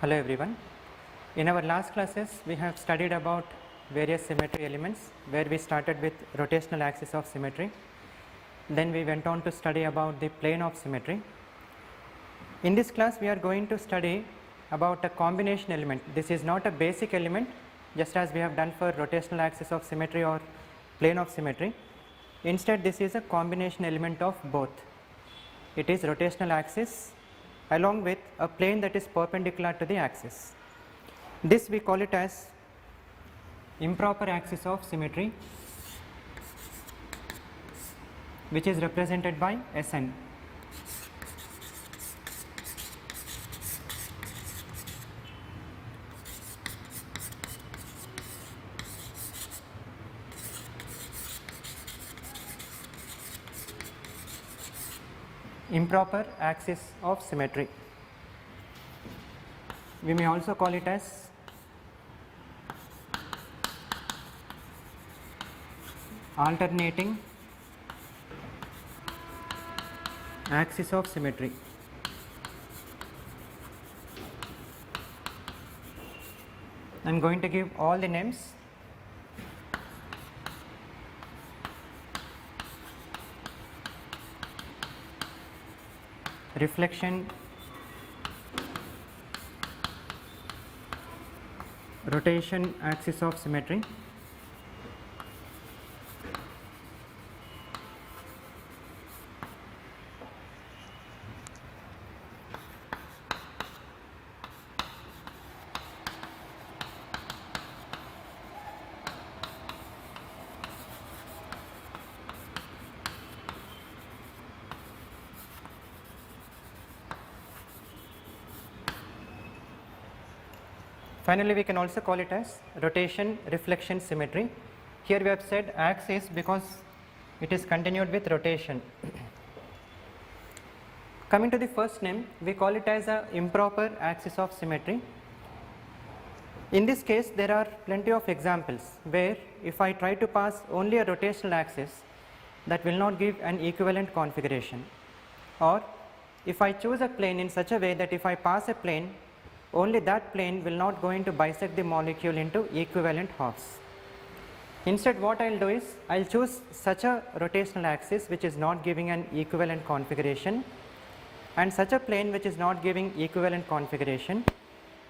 Hello everyone. In our last classes we have studied about various symmetry elements where we started with rotational axis of symmetry. Then we went on to study about the plane of symmetry. In this class we are going to study about a combination element. This is not a basic element just as we have done for rotational axis of symmetry or plane of symmetry. Instead this is a combination element of both. It is rotational axis along with a plane that is perpendicular to the axis. This we call it as improper axis of symmetry, which is represented by Sn. Improper axis of symmetry. We may also call it as alternating axis of symmetry. I am going to give all the names. Reflection, rotation axis of symmetry, finally we can also call it as rotation reflection symmetry. Here we have said axis because it is continued with rotation. Coming to the first name, we call it as a improper axis of symmetry. In this case there are plenty of examples where if I try to pass only a rotational axis, that will not give an equivalent configuration, or if I choose a plane in such a way that if I pass a plane, only that plane will not going to bisect the molecule into equivalent halves. Instead what I will do is I will choose such a rotational axis which is not giving an equivalent configuration and such a plane which is not giving equivalent configuration.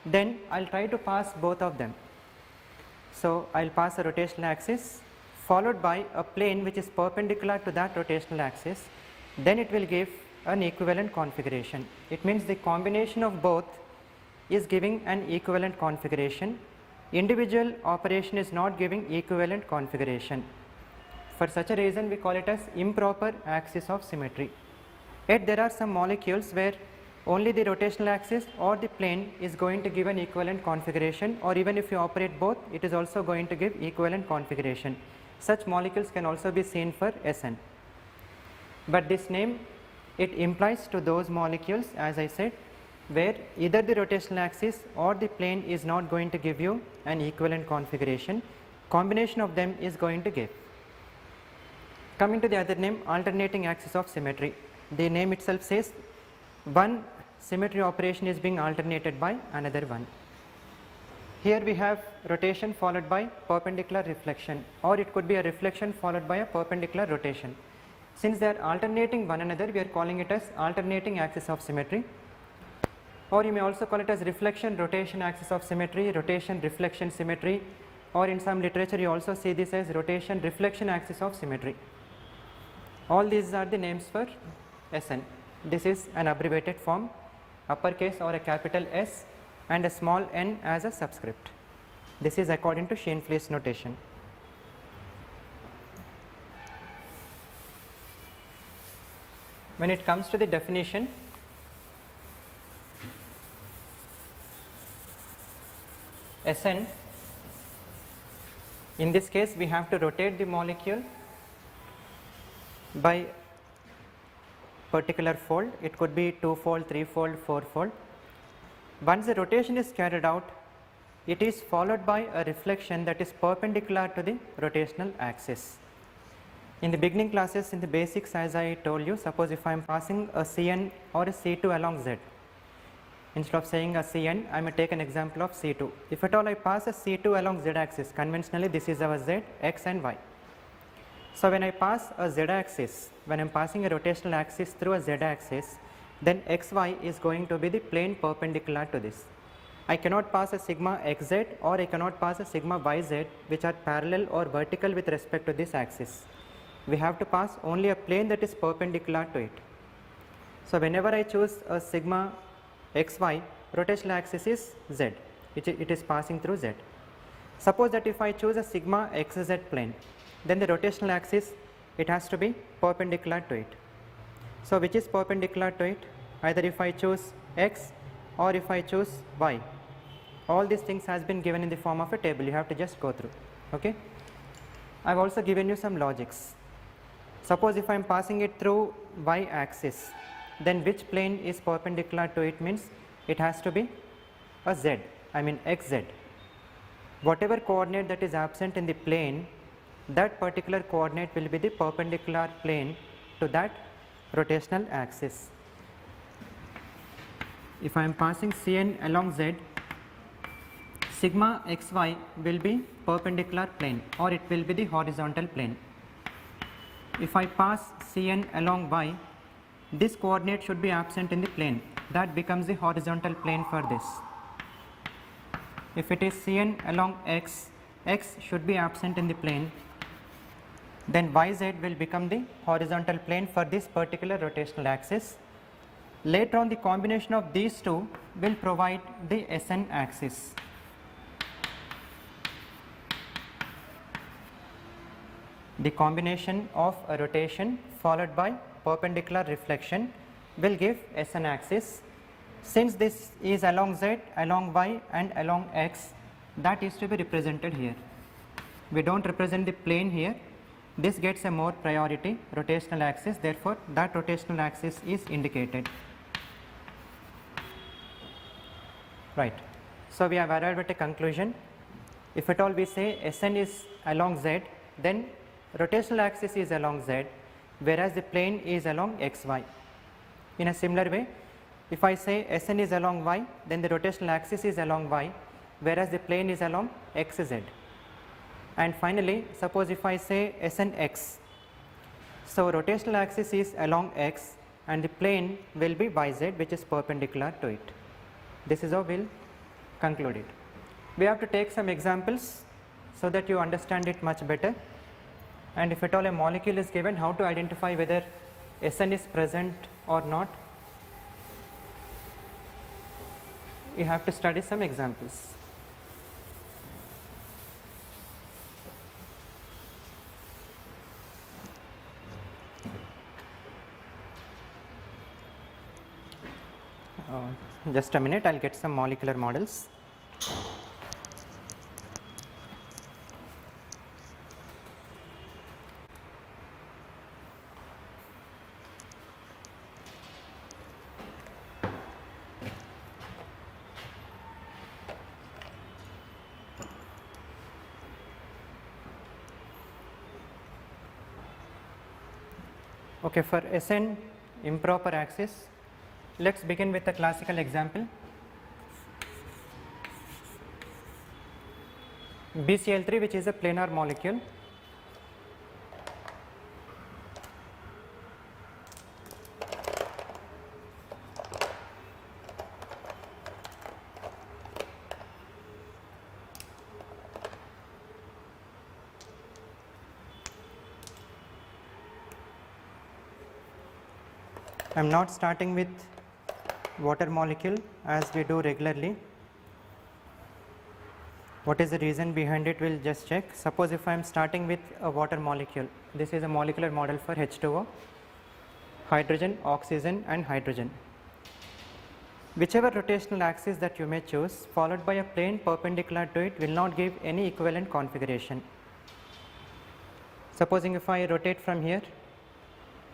Then I will try to pass both of them. So I will pass a rotational axis followed by a plane which is perpendicular to that rotational axis, then it will give an equivalent configuration. It means the combination of both is giving an equivalent configuration. Individual operation is not giving equivalent configuration. For such a reason we call it as improper axis of symmetry. Yet there are some molecules where only the rotational axis or the plane is going to give an equivalent configuration, or even if you operate both it is also going to give equivalent configuration. Such molecules can also be seen for Sn. But this name, it implies to those molecules, as I said, where either the rotational axis or the plane is not going to give you an equivalent configuration, combination of them is going to give. Coming to the other name, alternating axis of symmetry. The name itself says one symmetry operation is being alternated by another one. Here we have rotation followed by perpendicular reflection, or it could be a reflection followed by a perpendicular rotation. Since they are alternating one another, we are calling it as alternating axis of symmetry. Or you may also call it as reflection rotation axis of symmetry, rotation reflection symmetry, or in some literature you also see this as rotation reflection axis of symmetry. All these are the names for Sn. This is an abbreviated form, uppercase or a capital S and a small n as a subscript. This is according to Schoenflies notation. When it comes to the definition, Sn, in this case we have to rotate the molecule by particular fold. It could be 2-fold, 3-fold, 4-fold. Once the rotation is carried out, it is followed by a reflection that is perpendicular to the rotational axis. In the beginning classes, in the basics, as I told you, suppose if I am passing a Cn or a C2 along Z, Instead of saying a Cn, I may take an example of C2. If at all I pass a C2 along z axis, conventionally this is our z, x and y. So when I pass a z axis, when I am passing a rotational axis through a z axis, then xy is going to be the plane perpendicular to this. I cannot pass a sigma xz or I cannot pass a sigma yz which are parallel or vertical with respect to this axis. We have to pass only a plane that is perpendicular to it. So whenever I choose a sigma xy, rotational axis is z, it is passing through z. Suppose that if I choose a sigma xz plane, then the rotational axis, it has to be perpendicular to it. So which is perpendicular to it? Either if I choose x or if I choose y. All these things has been given in the form of a table, you have to just go through. Okay. I have also given you some logics. Suppose if I am passing it through y axis, then which plane is perpendicular to it means it has to be a z, I mean xz. Whatever coordinate that is absent in the plane, that particular coordinate will be the perpendicular plane to that rotational axis. If I am passing Cn along z, sigma xy will be perpendicular plane or it will be the horizontal plane. If I pass Cn along y, this coordinate should be absent in the plane, that becomes the horizontal plane for this. If it is Cn along x, x should be absent in the plane, then yz will become the horizontal plane for this particular rotational axis. Later on, the combination of these two will provide the Sn axis. The combination of a rotation followed by perpendicular reflection will give Sn axis. Since this is along z, along y and along x, that is to be represented here. We do not represent the plane here. This gets a more priority, rotational axis, therefore that rotational axis is indicated. Right. So we have arrived at a conclusion. If at all we say Sn is along z, then rotational axis is along z, whereas the plane is along xy. In a similar way, if I say Sn is along y, then the rotational axis is along y, whereas the plane is along xz. And finally, suppose if I say Snx, so rotational axis is along x and the plane will be yz, which is perpendicular to it. This is how we will conclude it. We have to take some examples so that you understand it much better. And if at all a molecule is given, how to identify whether Sn is present or not, you have to study some examples. Just a minute, I will get some molecular models. Okay, for Sn improper axis, let us begin with a classical example. BCl3, which is a planar molecule. I am not starting with water molecule as we do regularly. What is the reason behind it, we will just check. Suppose if I am starting with a water molecule, this is a molecular model for H2O, hydrogen, oxygen and hydrogen. Whichever rotational axis that you may choose, followed by a plane perpendicular to it, will not give any equivalent configuration. Supposing if I rotate from here,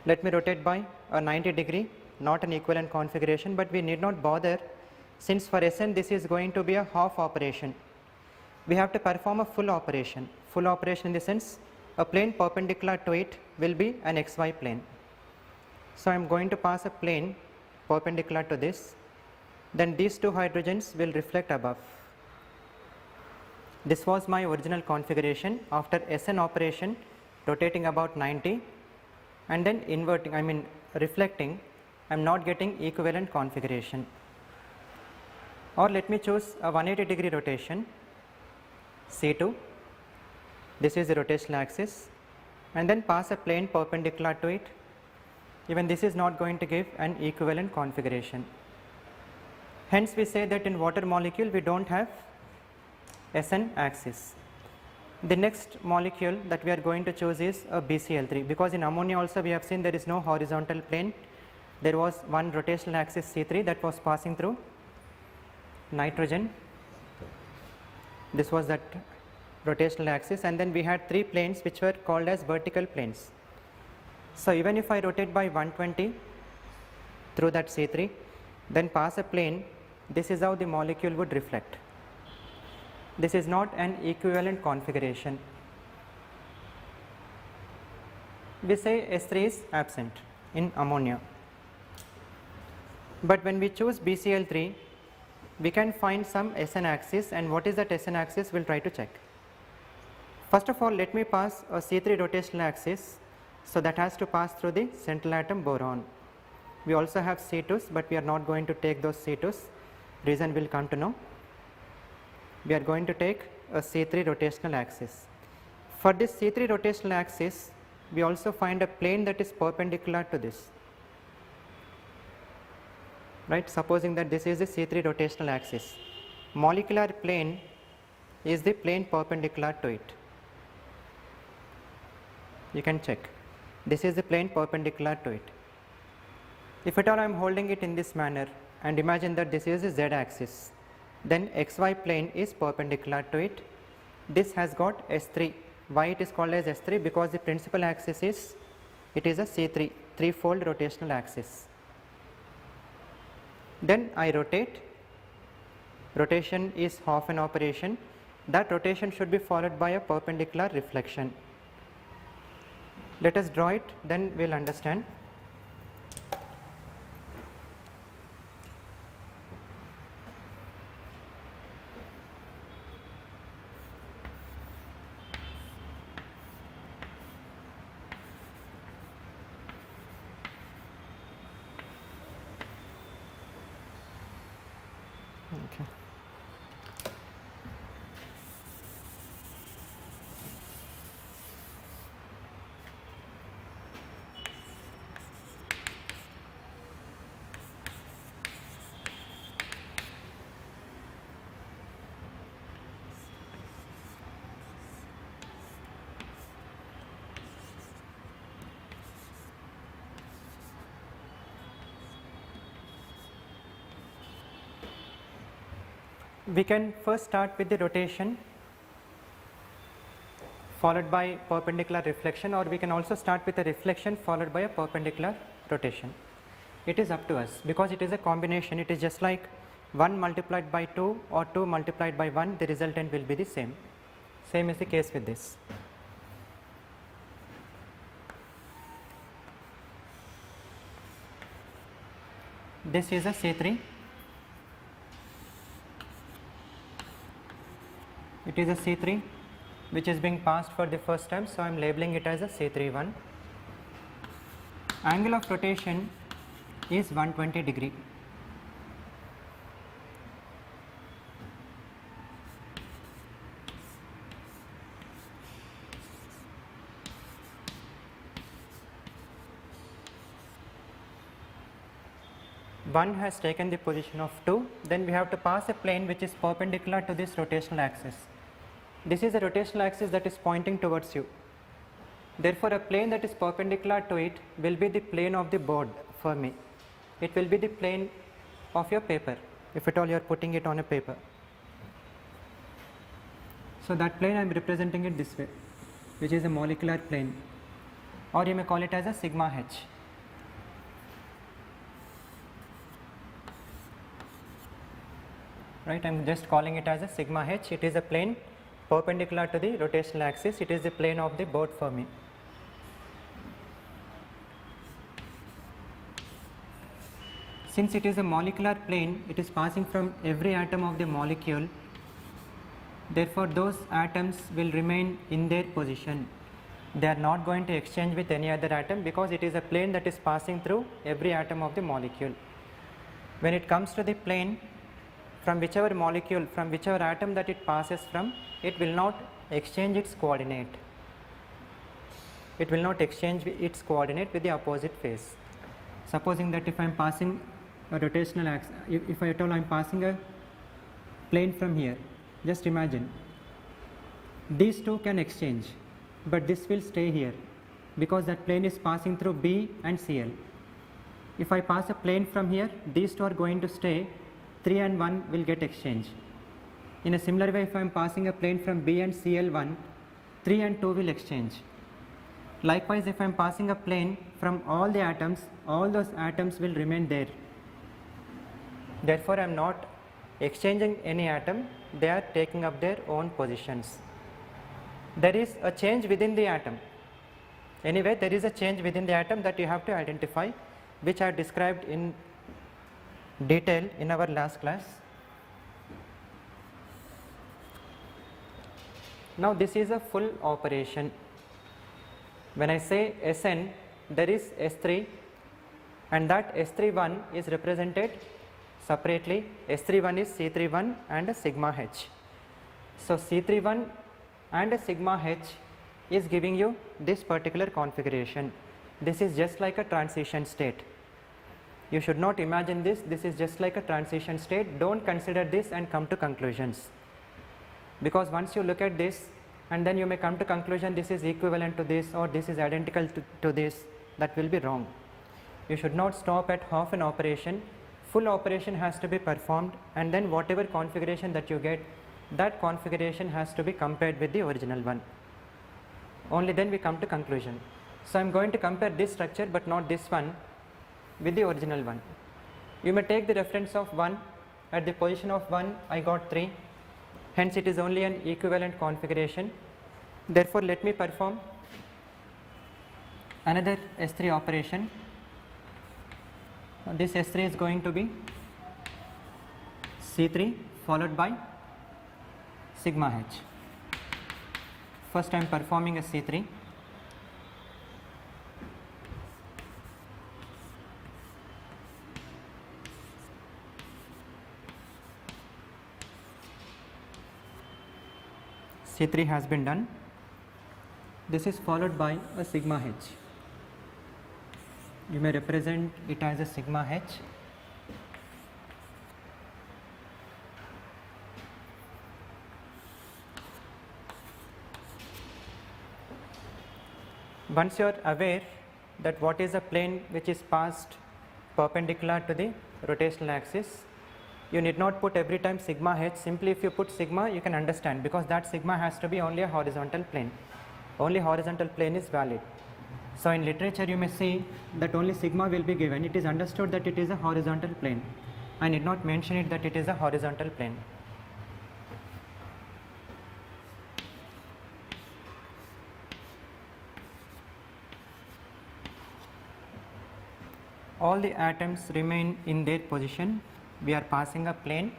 let me rotate by a 90 degree, not an equivalent configuration, but we need not bother, since for Sn this is going to be a half operation. We have to perform a full operation. Full operation in the sense, a plane perpendicular to it will be an xy plane. So I am going to pass a plane perpendicular to this. then these two hydrogens will reflect above. This was my original configuration after SN operation rotating about 90 and then inverting, I mean reflecting, I am not getting equivalent configuration. Or let me choose a 180 degree rotation, C2, this is the rotational axis, and then pass a plane perpendicular to it. Even this is not going to give an equivalent configuration. Hence we say that in water molecule we do not have SN axis. The next molecule that we are going to choose is a BCl3, because in ammonia also we have seen there is no horizontal plane. There was one rotational axis C3 that was passing through nitrogen. This was that rotational axis, and then we had three planes which were called as vertical planes. So even if I rotate by 120 through that C3, then pass a plane, this is how the molecule would reflect. This is not an equivalent configuration. We say S3 is absent in ammonia. But when we choose BCl3, we can find some SN axis, and what is that SN axis we will try to check. First of all, let me pass a C3 rotational axis, so that has to pass through the central atom boron. We also have C2s, but we are not going to take those C2s, reason we will come to know. We are going to take a C3 rotational axis. For this C3 rotational axis, we also find a plane that is perpendicular to this, right, supposing that this is the C3 rotational axis. Molecular plane is the plane perpendicular to it. You can check. This is the plane perpendicular to it. If at all I am holding it in this manner and imagine that this is the Z axis, then XY plane is perpendicular to it. This has got S3. Why it is called as S3? Because the principal axis is, it is a C3, three-fold rotational axis. Then I rotate. Rotation is half an operation. That rotation should be followed by a perpendicular reflection. Let us draw it, then we will understand. Okay. We can first start with the rotation followed by perpendicular reflection, or we can also start with a reflection followed by a perpendicular rotation. It is up to us, because it is a combination. It is just like 1 multiplied by 2 or 2 multiplied by 1, the resultant will be the same. Same is the case with this. This is a C3. It is a C3 which is being passed for the first time, so I am labeling it as a C31. Angle of rotation is 120 degree. One has taken the position of 2, then we have to pass a plane which is perpendicular to this rotational axis. This is a rotational axis that is pointing towards you. Therefore, a plane that is perpendicular to it will be the plane of the board for me. It will be the plane of your paper, if at all you are putting it on a paper. So that plane I am representing it this way, which is a molecular plane, or you may call it as a sigma h. Right, I am just calling it as a sigma h. It is a plane perpendicular to the rotational axis. It is the plane of the board for me. Since it is a molecular plane, it is passing from every atom of the molecule. Therefore, those atoms will remain in their position. They are not going to exchange with any other atom because it is a plane that is passing through every atom of the molecule. When it comes to the plane, from whichever molecule, from whichever atom that it passes from, it will not exchange its coordinate. It will not exchange its coordinate with the opposite phase. Supposing that if I am passing a rotational axis, if I at all I am passing a plane from here, just imagine these two can exchange, but this will stay here because that plane is passing through B and Cl. If I pass a plane from here, these two are going to stay, 3 and 1 will get exchanged. In a similar way, if I am passing a plane from B and Cl1, 3 and 2 will exchange. Likewise, if I am passing a plane from all the atoms, all those atoms will remain there. Therefore, I am not exchanging any atom, they are taking up their own positions. There is a change within the atom. Anyway, there is a change within the atom that you have to identify, which I have described in detail in our last class. Now, this is a full operation. When I say Sn, there is S3 and that S31 is represented separately. S31 is C31 and sigma h. So, C31 and sigma h is giving you this particular configuration. This is just like a transition state. You should not imagine this, this is just like a transition state. Do not consider this and come to conclusions, because once you look at this and then you may come to conclusion this is equivalent to this or this is identical to this, that will be wrong. You should not stop at half an operation. Full operation has to be performed, and then whatever configuration that you get, that configuration has to be compared with the original one. Only then we come to conclusion. So, I am going to compare this structure but not this one with the original one. You may take the reference of 1. At the position of 1 I got 3, hence it is only an equivalent configuration. Therefore, let me perform another S3 operation. This S3 is going to be C3 followed by sigma h. First I am performing a C3. C3 has been done. This is followed by a sigma h. You may represent it as a sigma h. Once you are aware that what is a plane which is passed perpendicular to the rotational axis, you need not put every time sigma h. Simply if you put sigma, you can understand, because that sigma has to be only a horizontal plane. Only horizontal plane is valid. So, in literature you may see that only sigma will be given. It is understood that it is a horizontal plane. I need not mention it that it is a horizontal plane. All the atoms remain in their position. We are passing a plane.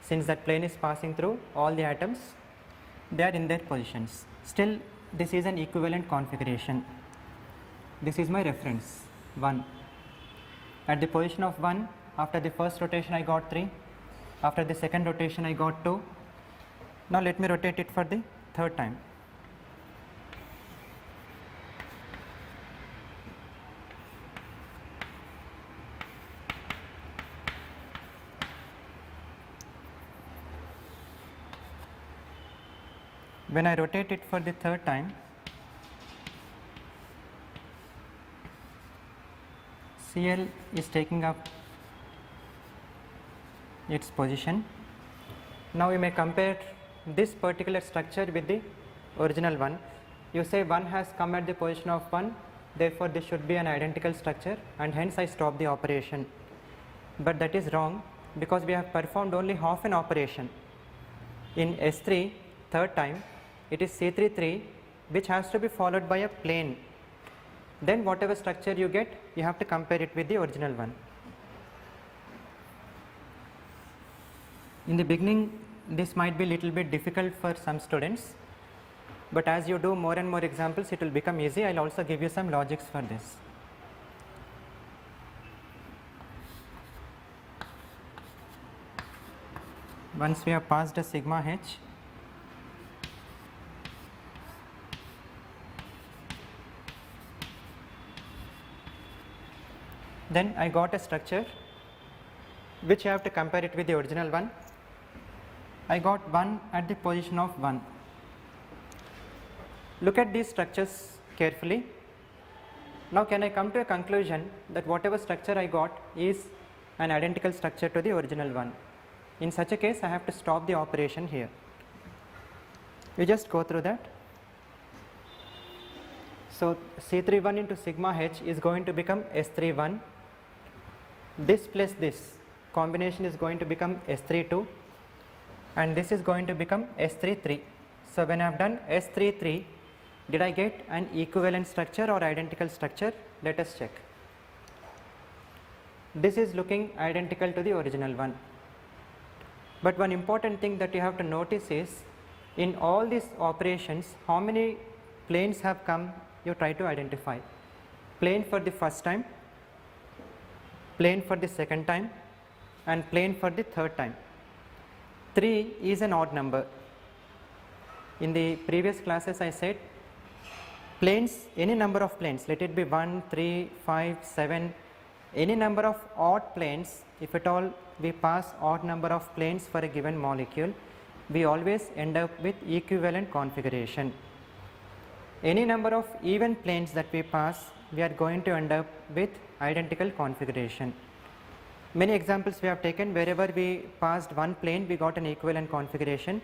Since that plane is passing through all the atoms, they are in their positions. Still, this is an equivalent configuration. This is my reference 1. At the position of 1, after the first rotation I got 3, after the second rotation I got 2. Now let me rotate it for the third time. When I rotate it for the third time, Cl is taking up its position. Now we may compare this particular structure with the original one. You say 1 has come at the position of 1, therefore this should be an identical structure, and hence I stop the operation. But that is wrong, because we have performed only half an operation. In S3 third time, it is C33 which has to be followed by a plane. Then whatever structure you get, you have to compare it with the original one. In the beginning, this might be little bit difficult for some students, but as you do more and more examples, it will become easy. I will also give you some logics for this. Once we have passed a sigma h, then I got a structure which I have to compare it with the original one. I got 1 at the position of 1. Look at these structures carefully. Now can I come to a conclusion that whatever structure I got is an identical structure to the original one? In such a case, I have to stop the operation here. We just go through that. So C31 into sigma h is going to become S31. This plus this combination is going to become S32, and this is going to become S33. So when I have done S33, did I get an equivalent structure or identical structure? Let us check. This is looking identical to the original one. But one important thing that you have to notice is, in all these operations, how many planes have come, you try to identify. Plane for the first time, plane for the second time, and plane for the third time. 3 is an odd number. In the previous classes I said, planes, any number of planes, let it be 1, 3, 5, 7, any number of odd planes, if at all we pass odd number of planes for a given molecule, we always end up with equivalent configuration. Any number of even planes that we pass, we are going to end up with identical configuration. Many examples we have taken, wherever we passed one plane, we got an equivalent configuration,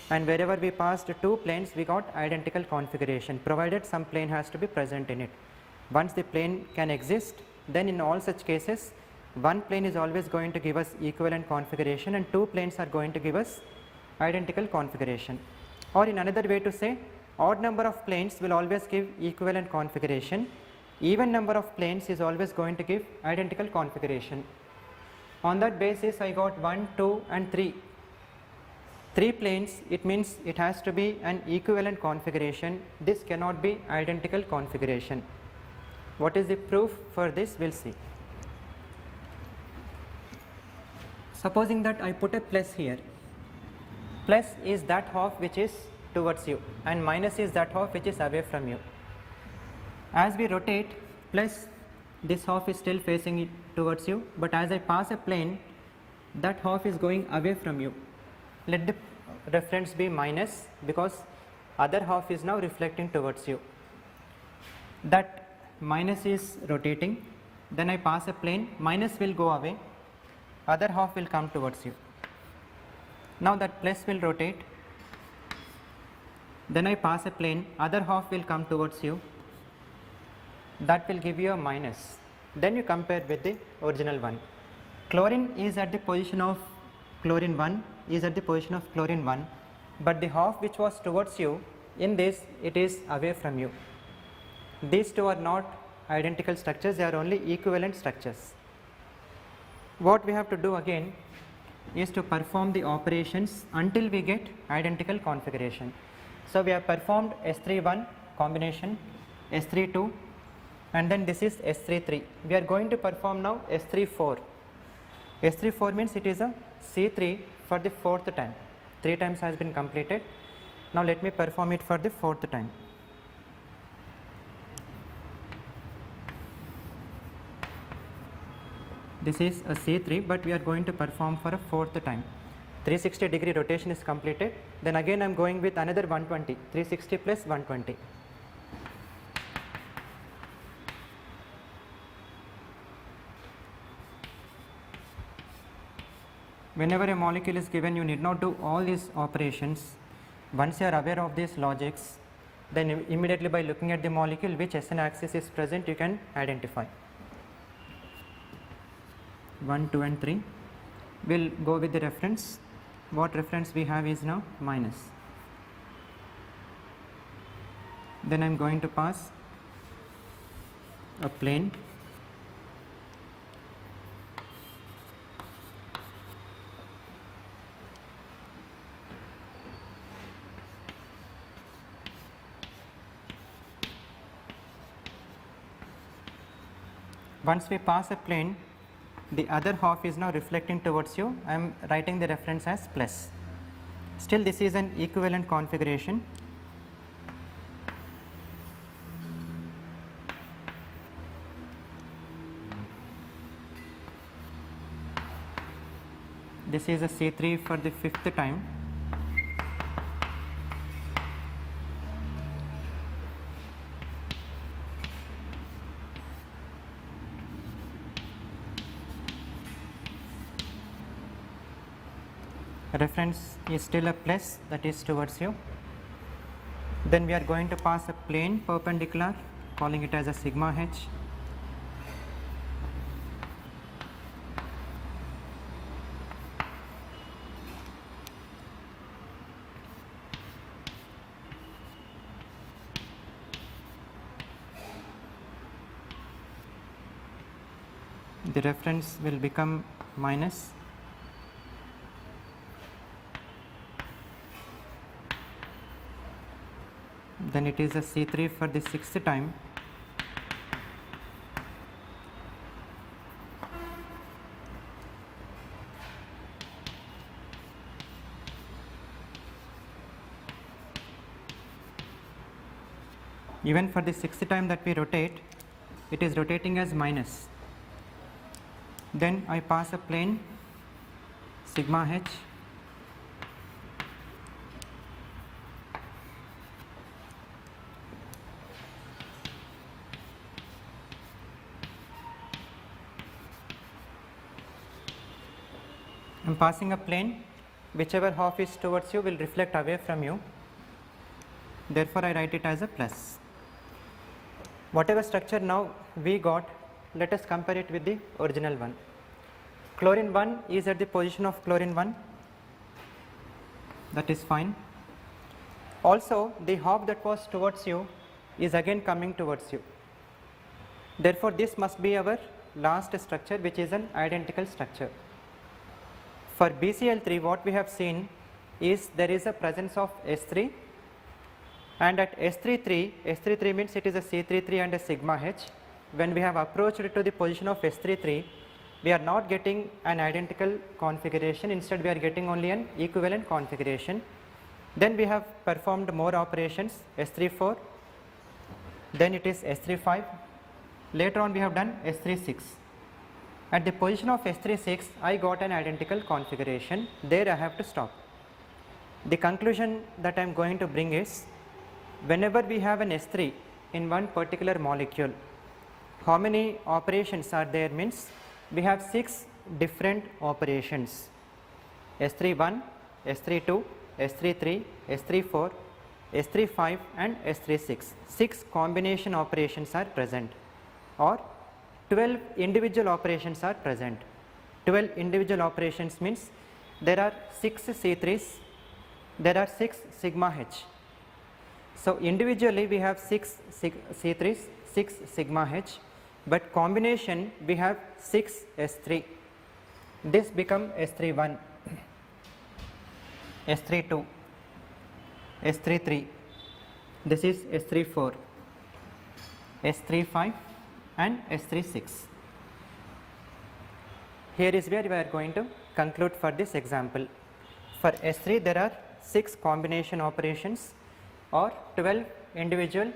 and wherever we passed 2 planes, we got identical configuration, provided some plane has to be present in it. Once the plane can exist, then in all such cases, one plane is always going to give us equivalent configuration, and 2 planes are going to give us identical configuration. Or in another way to say, odd number of planes will always give equivalent configuration, even number of planes is always going to give identical configuration. On that basis, I got 1, 2 and 3. 3 planes, it means it has to be an equivalent configuration. This cannot be identical configuration. What is the proof for this? We will see. Supposing that I put a plus here. Plus is that half which is towards you, and minus is that half which is away from you. As we rotate, plus this half is still facing it towards you, but as I pass a plane, that half is going away from you. Let the reference be minus, because other half is now reflecting towards you. That minus is rotating, then I pass a plane, minus will go away, other half will come towards you. Now that plus will rotate, then I pass a plane, other half will come towards you, that will give you a minus. Then you compare with the original one. Chlorine is at the position of chlorine 1, is at the position of chlorine 1, but the half which was towards you, in this it is away from you. These two are not identical structures, they are only equivalent structures. What we have to do again is to perform the operations until we get identical configuration. So we have performed S31 combination, S32, and then this is S33. We are going to perform now S34. S34 means it is a C3 for the 4th time. 3 times has been completed. Now let me perform it for the 4th time. This is a C3, but we are going to perform for a 4th time. 360-degree rotation is completed. Then again I am going with another 120, 360 plus 120. Whenever a molecule is given, you need not do all these operations. Once you are aware of these logics, then immediately by looking at the molecule, which SN axis is present, you can identify. 1, 2 and 3. We will go with the reference. What reference we have is now minus. Then I am going to pass a plane, Once we pass a plane, the other half is now reflecting towards you. I am writing the reference as plus. Still, this is an equivalent configuration. This is a C3 for the 5th time. Reference is still a plus, that is towards you. Then we are going to pass a plane perpendicular, calling it as a sigma h. The reference will become minus. Then it is a C3 for the 6th time. Even for the 6th time that we rotate, it is rotating as minus. Then I pass a plane sigma h. I am passing a plane, whichever half is towards you will reflect away from you. Therefore, I write it as a plus. Whatever structure now we got, let us compare it with the original one. Chlorine 1 is at the position of chlorine 1, that is fine. Also, the half that was towards you is again coming towards you. Therefore, this must be our last structure, which is an identical structure. For BCl3, what we have seen is there is a presence of S3, and at S33 means it is a C33 and a sigma h. When we have approached to the position of S33, we are not getting an identical configuration, instead we are getting only an equivalent configuration. Then we have performed more operations, S34, then it is S35, later on we have done S36. At the position of S36, I got an identical configuration. There I have to stop. The conclusion that I am going to bring is, whenever we have an S3 in one particular molecule, how many operations are there means we have 6 different operations: S31, S32, S33, S34, S35 and S36. 6 combination operations are present, or 12 individual operations are present. 12 individual operations means there are 6 C3s, there are 6 sigma h. So, individually we have 6 C3s, 6 sigma h, but combination we have 6 S3. This become S31, S32, S33, this is S34, S35 and S36. Here is where we are going to conclude for this example. For S3 there are 6 combination operations or 12 individual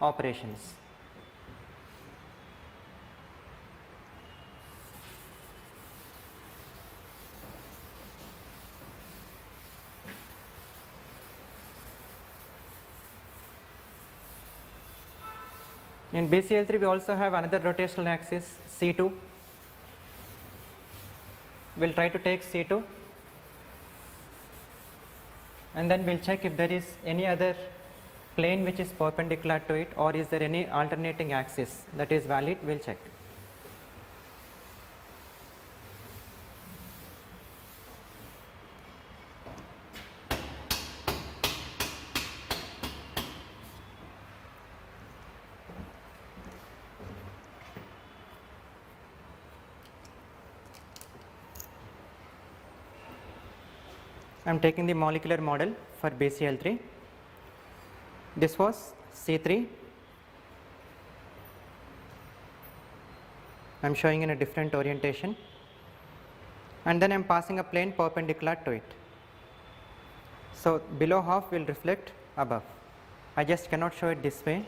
operations. In BCl3 we also have another rotational axis C2. We will try to take C2 and then we will check if there is any other plane which is perpendicular to it, or is there any alternating axis that is valid. We will check. I am taking the molecular model for BCl3. This was C3, I am showing in a different orientation, and then I am passing a plane perpendicular to it. So, below half will reflect above. I just cannot show it this way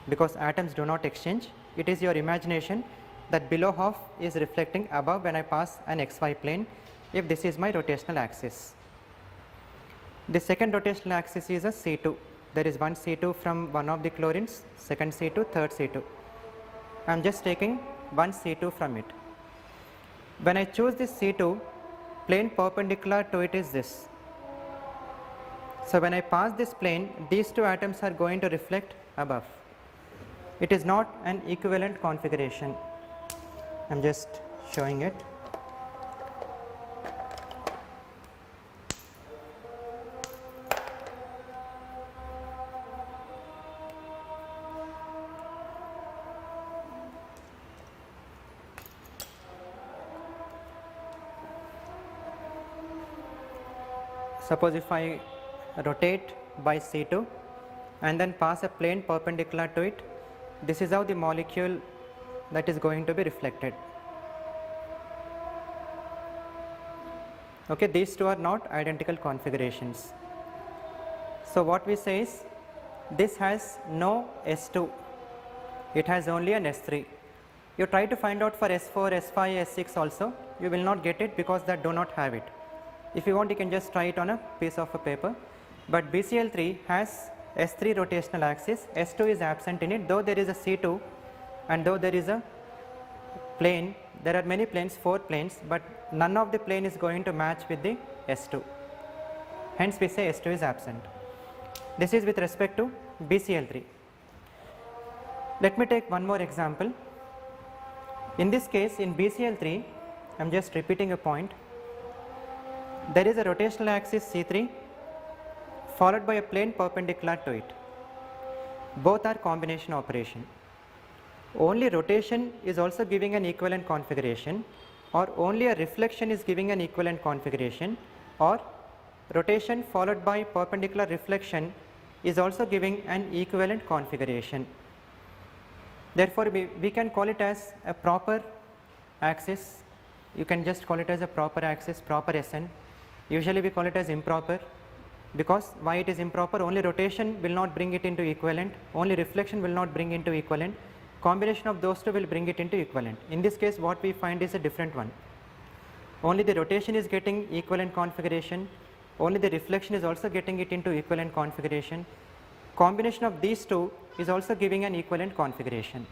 because atoms do not exchange. It is your imagination that below half is reflecting above when I pass an xy plane if this is my rotational axis. The second rotational axis is a C2. There is one C2 from one of the chlorines, second C2, third C2. I am just taking one C2 from it. When I choose this C2, plane perpendicular to it is this. So, when I pass this plane, these two atoms are going to reflect above. It is not an equivalent configuration. I am just showing it. Suppose if I rotate by C2 and then pass a plane perpendicular to it, this is how the molecule that is going to be reflected. Okay, these two are not identical configurations. So, what we say is this has no S2, it has only an S3. You try to find out for S4, S5, S6 also, you will not get it because that do not have it. If you want, you can just try it on a piece of a paper, but BCl3 has S3 rotational axis, S2 is absent in it, though there is a C2 and though there is a plane, there are many planes, 4 planes, but none of the plane is going to match with the S2. Hence, we say S2 is absent. This is with respect to BCl3. Let me take one more example. In this case, in BCl3, I am just repeating a point. There is a rotational axis C3 followed by a plane perpendicular to it. Both are combination operation. Only rotation is also giving an equivalent configuration, or only a reflection is giving an equivalent configuration, or rotation followed by perpendicular reflection is also giving an equivalent configuration. Therefore, we can call it as a proper axis. You can just call it as a proper axis, proper SN. Usually we call it as improper, because why it is improper? Only rotation will not bring it into equivalent, only reflection will not bring into equivalent, combination of those two will bring it into equivalent. In this case, what we find is a different one. Only the rotation is getting equivalent configuration, only the reflection is also getting it into equivalent configuration. Combination of these two is also giving an equivalent configuration.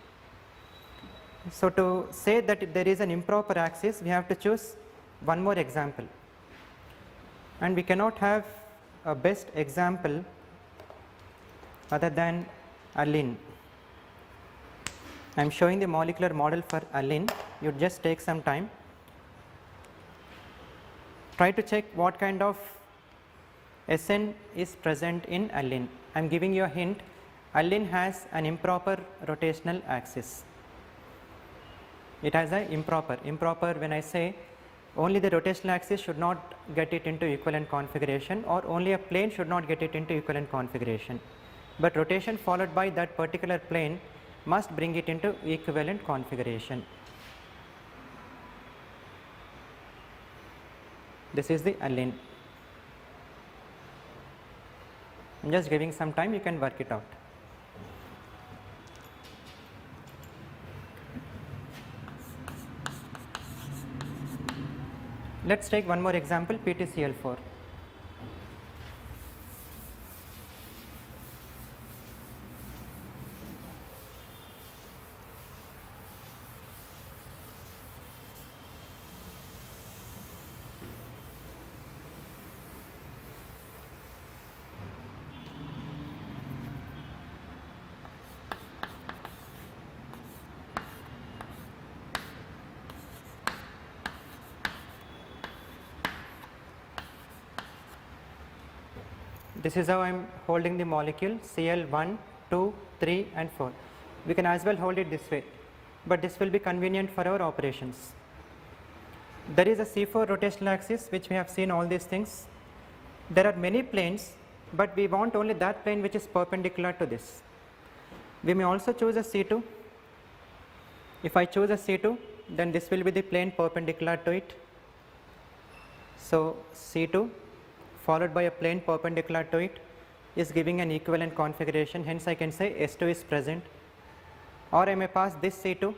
So, to say that if there is an improper axis, we have to choose one more example, and we cannot have a best example other than allene. I am showing the molecular model for allene. You just take some time, try to check what kind of SN is present in allene. I am giving you a hint. Allene has an improper rotational axis. It has an improper when I say only the rotational axis should not get it into equivalent configuration, or only a plane should not get it into equivalent configuration, but rotation followed by that particular plane must bring it into equivalent configuration. This is the allene. I am just giving some time, you can work it out. Let us take one more example, PtCl4. This is how I am holding the molecule Cl1, 2, 3 and 4. We can as well hold it this way, but this will be convenient for our operations. There is a C4 rotational axis, which we have seen all these things. There are many planes, but we want only that plane which is perpendicular to this. We may also choose a C2. If I choose a C2, then this will be the plane perpendicular to it. So C2 followed by a plane perpendicular to it is giving an equivalent configuration, hence I can say S2 is present. Or I may pass this C2,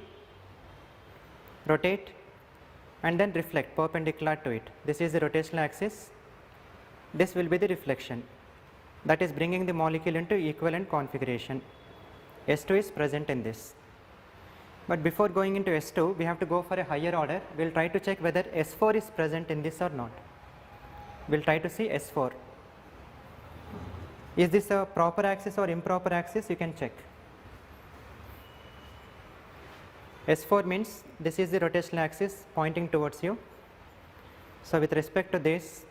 rotate and then reflect perpendicular to it. This is the rotational axis, this will be the reflection, that is bringing the molecule into equivalent configuration. S2 is present in this. But before going into S2, we have to go for a higher order. We will try to check whether S4 is present in this or not. We will try to see S4. Is this a proper axis or improper axis? You can check. S4 means this is the rotational axis pointing towards you. So with respect to this,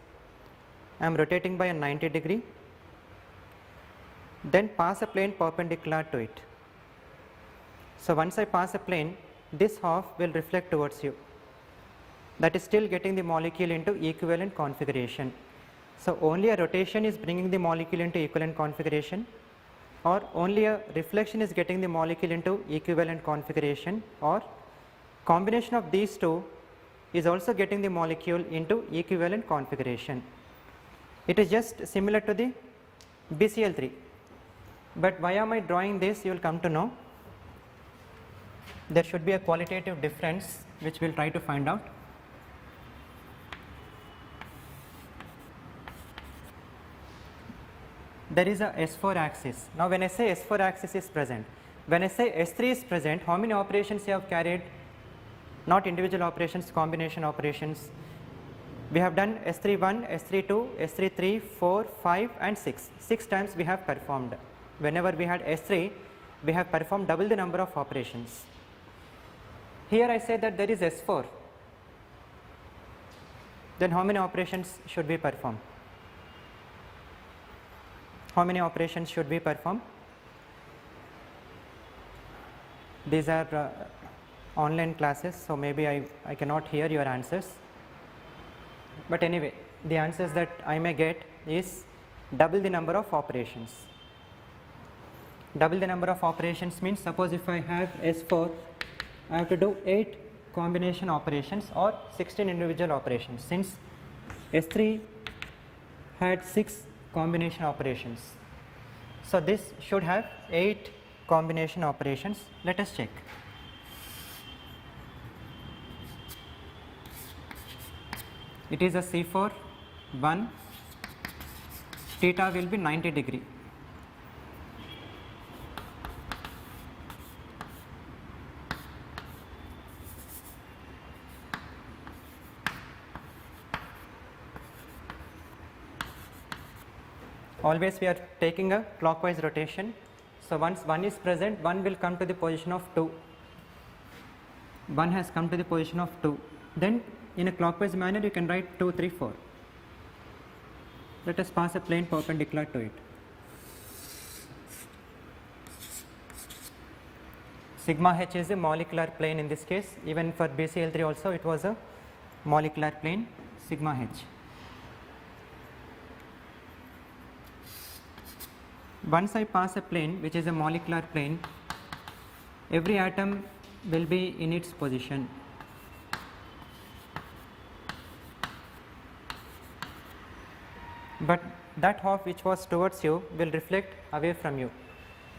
I am rotating by a 90 degree, then pass a plane perpendicular to it. So once I pass a plane, this half will reflect towards you. That is still getting the molecule into equivalent configuration. So only a rotation is bringing the molecule into equivalent configuration, or only a reflection is getting the molecule into equivalent configuration, or combination of these two is also getting the molecule into equivalent configuration. It is just similar to the BCl3, but why am I drawing this? You will come to know. There should be a qualitative difference which we will try to find out. There is a S4 axis. Now when I say S4 axis is present, when I say S3 is present, how many operations you have carried? Not individual operations, combination operations. We have done S31, S32, S33, 4, 5 and 6. 6 times we have performed. Whenever we had S3, we have performed double the number of operations. Here I say that there is S4, then how many operations should we perform? How many operations should we perform? These are online classes, so maybe I cannot hear your answers. But anyway, the answers that I may get is double the number of operations. Double the number of operations means, suppose if I have S4, I have to do 8 combination operations or 16 individual operations. Since S3 had 6 combination operations, so this should have 8 combination operations. Let us check. It is a C4, 1, theta will be 90 degree. Always we are taking a clockwise rotation. So once 1 is present, 1 will come to the position of 2. 1 has come to the position of 2. Then in a clockwise manner you can write 2, 3, 4. Let us pass a plane perpendicular to it. Sigma h is a molecular plane in this case. Even for BCl3 also it was a molecular plane, sigma h. Once I pass a plane which is a molecular plane, every atom will be in its position. But that half which was towards you will reflect away from you.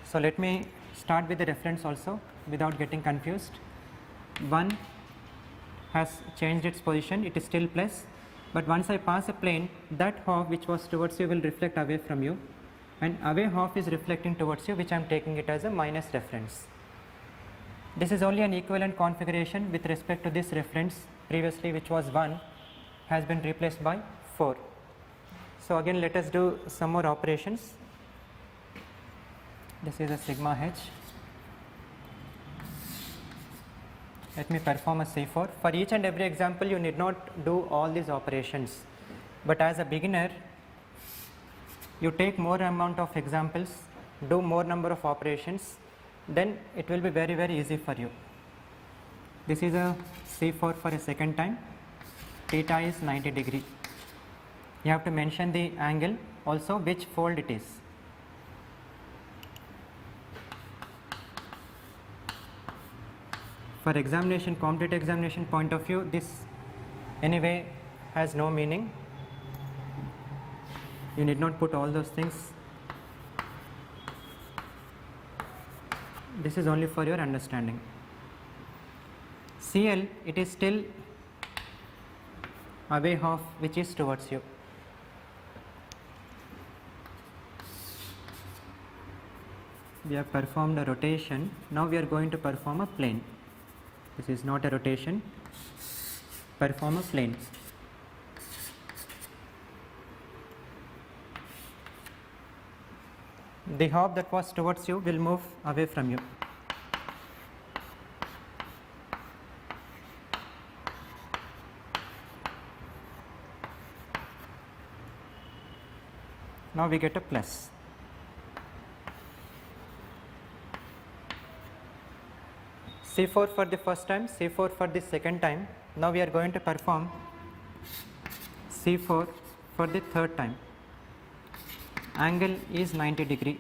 So let me start with the reference also without getting confused. 1 has changed its position, it is still plus, but once I pass a plane, that half which was towards you will reflect away from you, and away half is reflecting towards you, which I am taking it as a minus reference. This is only an equivalent configuration with respect to this reference previously, which was 1 has been replaced by 4. So again let us do some more operations. This is a sigma h. Let me perform a C4. For each and every example you need not do all these operations, but as a beginner you take more amount of examples, do more number of operations, then it will be very easy for you. This is a C4 for a second time, theta is 90 degree. You have to mention the angle also, which fold it is. for examination, competitive examination point of view, this anyway has no meaning. You need not put all those things. This is only for your understanding. CL, it is still away half which is towards you. We have performed a rotation. Now we are going to perform a plane. This is not a rotation. Perform a plane. The half that was towards you will move away from you. Now we get a plus. C4 for the first time, C4 for the second time. Now we are going to perform C4 for the third time. Angle is 90 degree.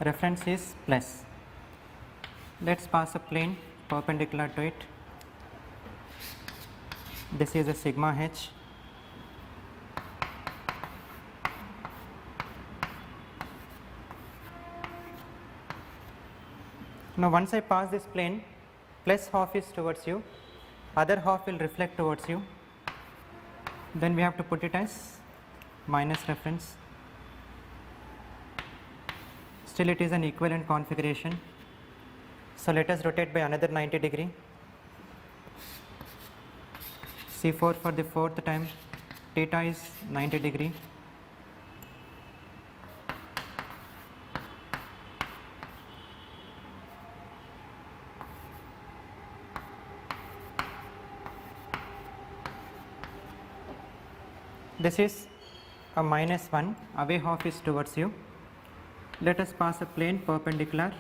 Reference is plus. Let's pass a plane perpendicular to it. This is a sigma h. Now once I pass this plane, plus half is towards you, other half will reflect towards you. Then we have to put it as minus reference. Still it is an equivalent configuration. So let us rotate by another 90 degree. C4 for the fourth time, theta is 90 degree. This is a minus 1, away half is towards you. Let us pass a plane perpendicular.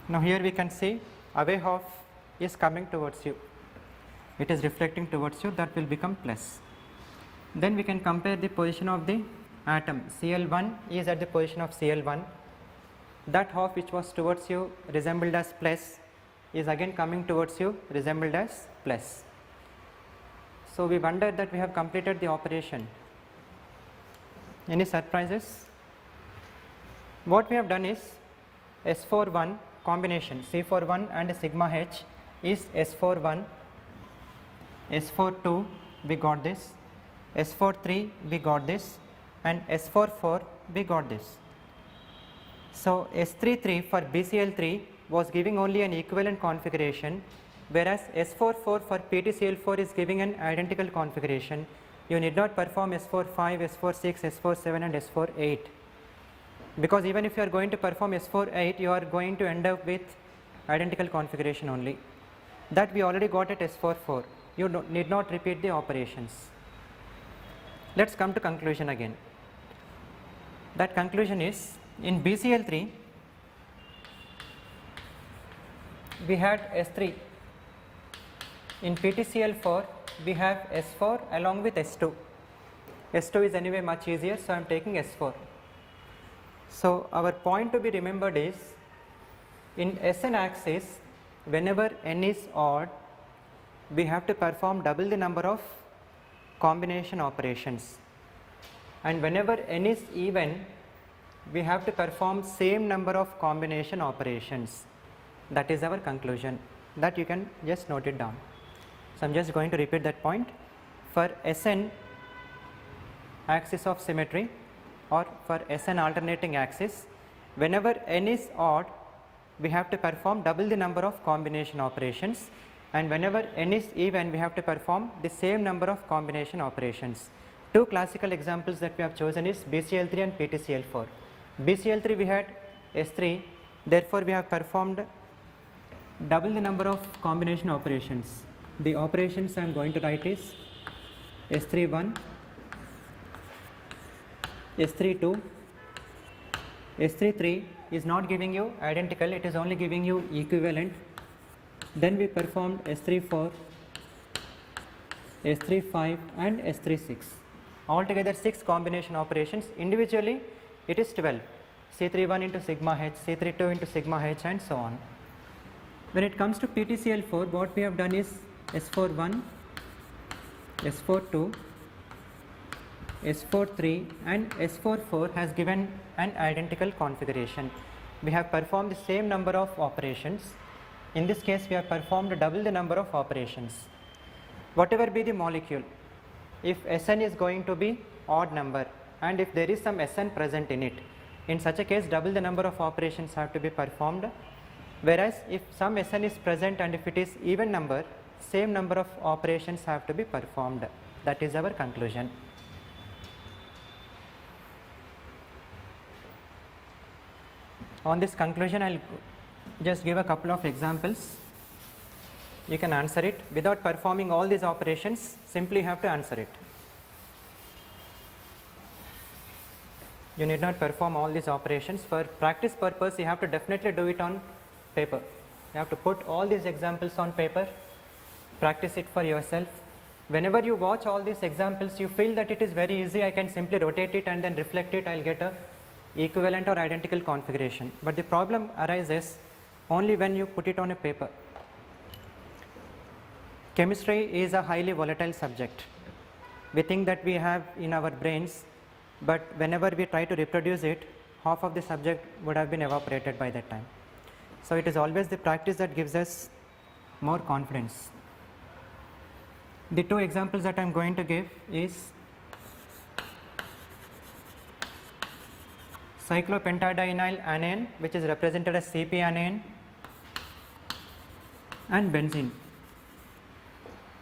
Now here we can see away half is coming towards you. It is reflecting towards you, that will become plus. Then we can compare the position of the atom. Cl1 is at the position of Cl1. That half which was towards you resembled as plus is again coming towards you resembled as plus. So we wonder that we have completed the operation. Any surprises? What we have done is S41 combination, C41 and sigma h is S41, S42 we got this, S43 we got this, and S44 we got this. So S33 for BCl3 was giving only an equivalent configuration, whereas S44 for PTCl4 is giving an identical configuration. You need not perform S45, S46, S47 and S48, because even if you are going to perform S48, you are going to end up with identical configuration only. That we already got at S44. You need not repeat the operations. Let us come to conclusion again. That conclusion is, in BCl3 we had S3, in PTCl4 we have S4 along with S2. S2 is anyway much easier, so I am taking S4. So our point to be remembered is, in Sn axis, whenever n is odd, we have to perform double the number of combination operations, and whenever n is even, we have to perform same number of combination operations. That is our conclusion. That you can just note it down. So I am just going to repeat that point. For Sn axis of symmetry, or for Sn alternating axis, whenever n is odd, we have to perform double the number of combination operations, and whenever n is even, we have to perform the same number of combination operations. Two classical examples that we have chosen is BCl3 and PTCl4. BCl3 we had S3, therefore we have performed double the number of combination operations. The operations I am going to write is S31, S32, S33 is not giving you identical, it is only giving you equivalent. Then we performed S34, S35 and S36. Altogether 6 combination operations. Individually it is 12. C31 into sigma h, C32 into sigma h and so on. When it comes to PTCL4, what we have done is S41, S42, S43 and S44 has given an identical configuration. We have performed the same number of operations. In this case we have performed double the number of operations. Whatever be the molecule, if Sn is going to be odd number and if there is some Sn present in it, in such a case double the number of operations have to be performed, whereas if some Sn is present and if it is even number, same number of operations have to be performed. That is our conclusion. On this conclusion, I will just give a couple of examples. You can answer it without performing all these operations, simply have to answer it. You need not perform all these operations. For practice purpose, you have to definitely do it on paper. You have to put all these examples on paper, practice it for yourself. Whenever you watch all these examples, you feel that it is very easy, I can simply rotate it and then reflect it, I will get a equivalent or identical configuration. But the problem arises only when you put it on a paper. Chemistry is a highly volatile subject. We think that we have in our brains, but whenever we try to reproduce it, half of the subject would have been evaporated by that time. So it is always the practice that gives us more confidence. The two examples that I am going to give is cyclopentadienyl anion, which is represented as Cp anion, and benzene.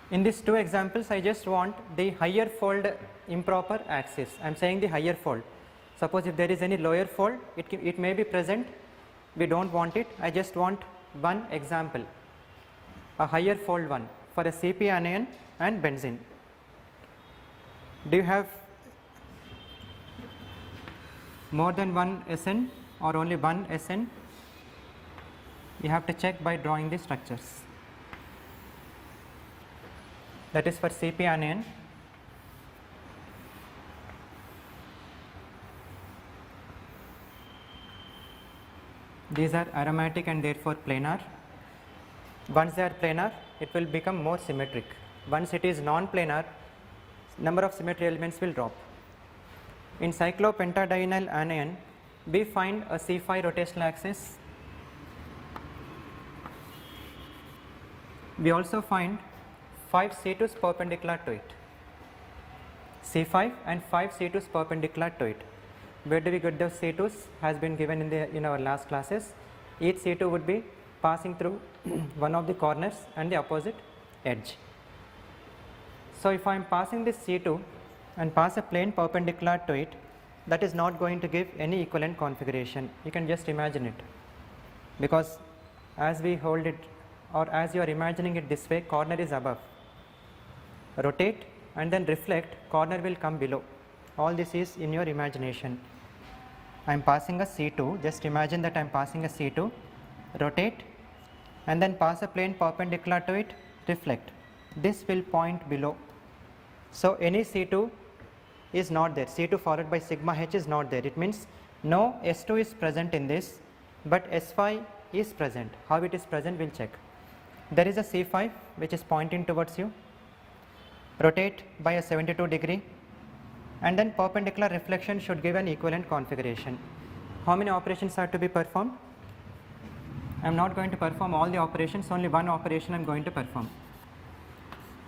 In these two examples, I just want the higher fold improper axis. I am saying the higher fold. Suppose if there is any lower fold, it may be present, we do not want it. I just want one example, a higher fold one for a Cp anion and benzene. Do you have more than one Sn or only one Sn? You have to check by drawing the structures. That is for Cp anion. These are aromatic and therefore planar. Once they are planar, it will become more symmetric. Once it is non-planar, number of symmetry elements will drop. In cyclopentadienyl anion, we find a C5 rotational axis. We also find 5 C2s perpendicular to it. C5 and 5 C2s perpendicular to it. Where do we get those C2s? Has been given in our last classes. Each C2 would be passing through one of the corners and the opposite edge. So if I am passing this C2 and pass a plane perpendicular to it, that is not going to give any equivalent configuration. You can just imagine it, because as we hold it, or as you are imagining it this way, corner is above. Rotate and then reflect, corner will come below. All this is in your imagination. I am passing a C2, just imagine that I am passing a C2, rotate and then pass a plane perpendicular to it, reflect. This will point below. So any C2 is not there, C2 followed by sigma h is not there. It means no S2 is present in this, but S5 is present. How it is present, we will check. There is a C5 which is pointing towards you. Rotate by a 72 degree and then perpendicular reflection should give an equivalent configuration. How many operations are to be performed? I am not going to perform all the operations, only one operation I am going to perform.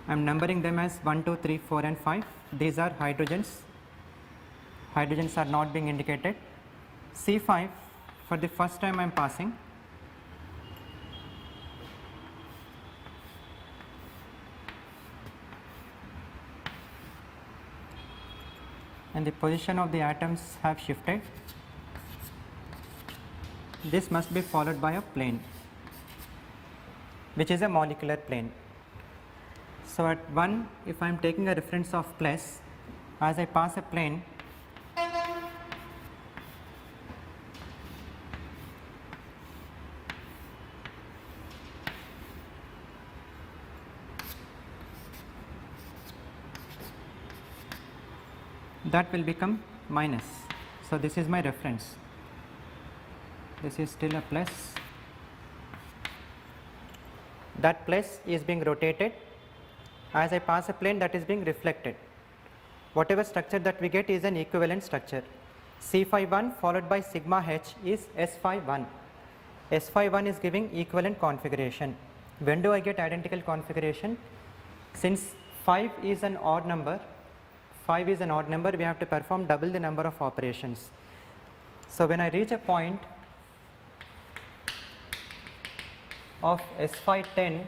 I am numbering them as 1, 2, 3, 4 and 5. These are hydrogens. Hydrogens are not being indicated. C5 for the first time I am passing. And the position of the atoms have shifted. This must be followed by a plane, which is a molecular plane. So at 1, if I am taking a reference of plus, as I pass a plane, that will become minus. So this is my reference. This is still a plus. That plus is being rotated. As I pass a plane, that is being reflected. Whatever structure that we get is an equivalent structure. C phi 1 followed by sigma h is S phi 1. S phi 1 is giving equivalent configuration. When do I get identical configuration? Since 5 is an odd number, we have to perform double the number of operations. So when I reach a point of S phi 10,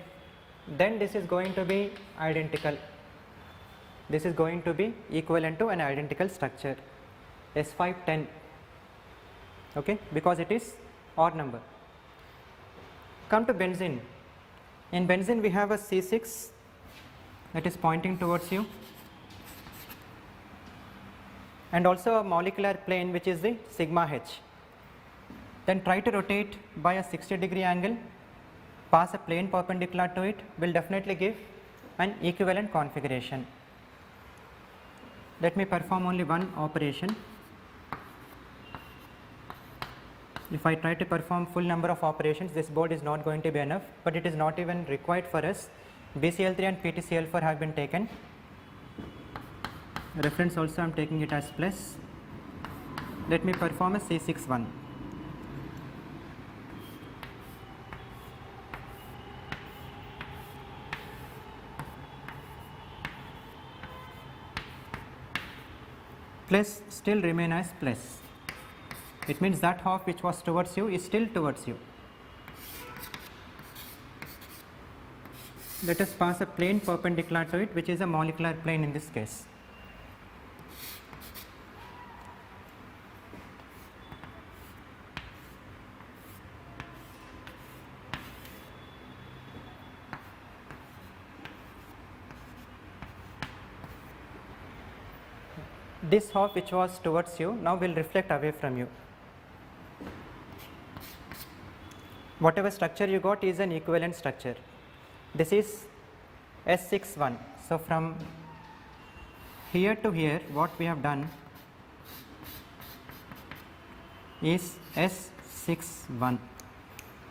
then this is going to be identical. This is going to be equivalent to an identical structure, S phi 10, okay, because it is odd number. Come to benzene. In benzene we have a C6 that is pointing towards you, and also a molecular plane which is the sigma h. Then try to rotate by a 60-degree angle, pass a plane perpendicular to it, will definitely give an equivalent configuration. Let me perform only one operation. If I try to perform full number of operations, this board is not going to be enough, but it is not even required for us. BCl3 and PTCl4 have been taken. Reference also I am taking it as plus. Let me perform a C61. Plus still remain as plus. It means that half which was towards you is still towards you. Let us pass a plane perpendicular to it, which is a molecular plane in this case. This half which was towards you now will reflect away from you. Whatever structure you got is an equivalent structure. This is S61. So from here to here, what we have done is S61,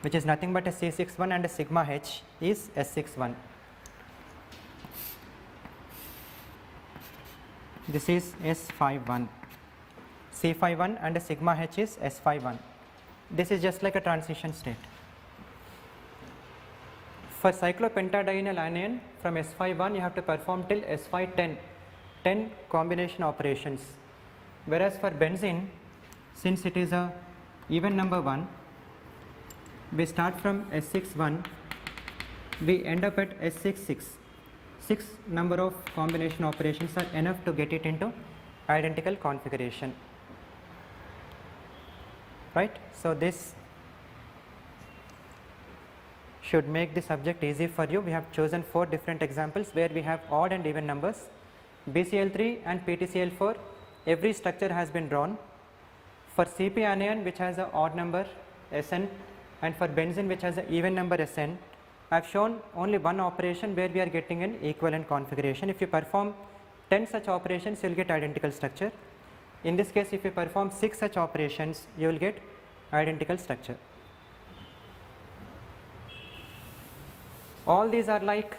which is nothing but a C61, and a sigma h is S61. This is S phi 1, C phi 1, and a sigma h is S phi 1. This is just like a transition state. For cyclopentadienyl anion, from S phi 1 you have to perform till S phi 10 combination operations, whereas for benzene, since it is a even number 1, we start from S61, we end up at S66. 6 number of combination operations are enough to get it into identical configuration, right? So this should make the subject easy for you. We have chosen 4 different examples where we have odd and even numbers. BCl3 and PTCl4, every structure has been drawn. For CP anion, which has an odd number Sn, and for benzene, which has an even number Sn, I have shown only one operation where we are getting an equivalent configuration. If you perform 10 such operations, you will get identical structure. In this case, if you perform 6 such operations, you will get identical structure. All these are like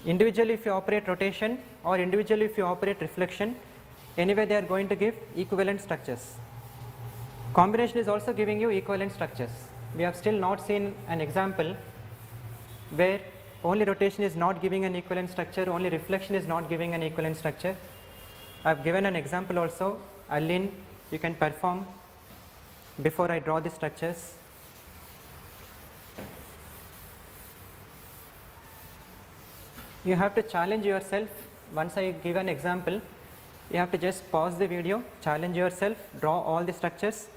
individually if you operate rotation or individually if you operate reflection, anyway they are going to give equivalent structures. Combination is also giving you equivalent structures. We have still not seen an example where only rotation is not giving an equivalent structure, only reflection is not giving an equivalent structure. I have given an example also, Allene, you can perform before I draw the structures. You have to challenge yourself. Once I give an example, you have to just pause the video, challenge yourself, draw all the structures,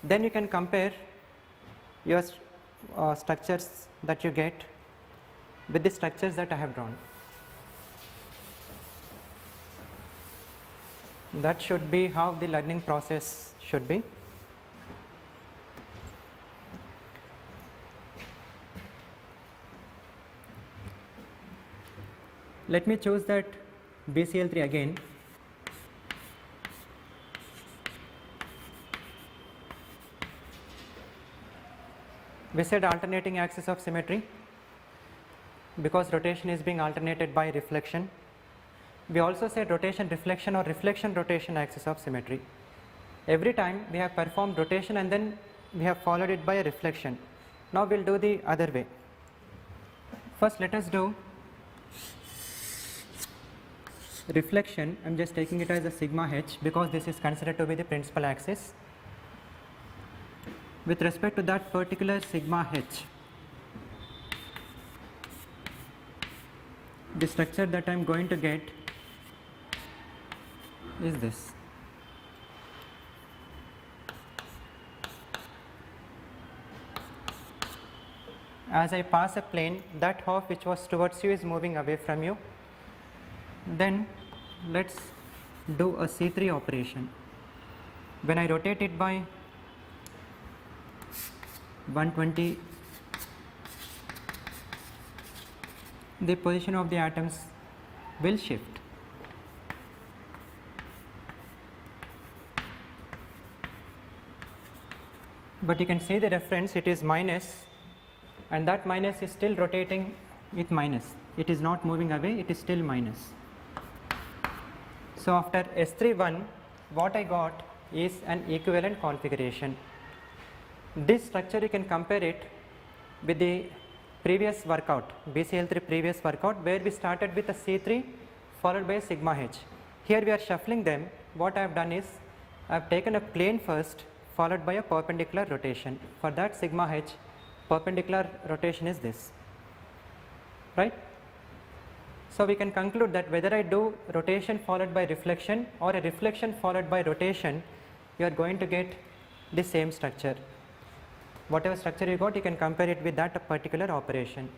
then you can compare your structures that you get with the structures that I have drawn. That should be how the learning process should be. Let me choose that BCl3 again. We said alternating axis of symmetry because rotation is being alternated by reflection. We also said rotation reflection or reflection rotation axis of symmetry. Every time we have performed rotation and then we have followed it by a reflection. Now we will do the other way. First let us do reflection. I am just taking it as a sigma h because this is considered to be the principal axis. With respect to that particular sigma h, the structure that I am going to get is this. As I pass a plane, that half which was towards you is moving away from you. Then let us do a C3 operation. When I rotate it by 120, the position of the atoms will shift. But you can see the reference, it is minus, and that minus is still rotating with minus. It is not moving away, it is still minus. So after S31, what I got is an equivalent configuration. This structure you can compare it with the previous workout, BCl3 previous workout, where we started with a C3 followed by a sigma h. Here we are shuffling them. What I have done is I have taken a plane first followed by a perpendicular rotation. For that sigma h, perpendicular rotation is this, right? So we can conclude that whether I do rotation followed by reflection or a reflection followed by rotation, you are going to get the same structure. Whatever structure you got, you can compare it with that particular operation.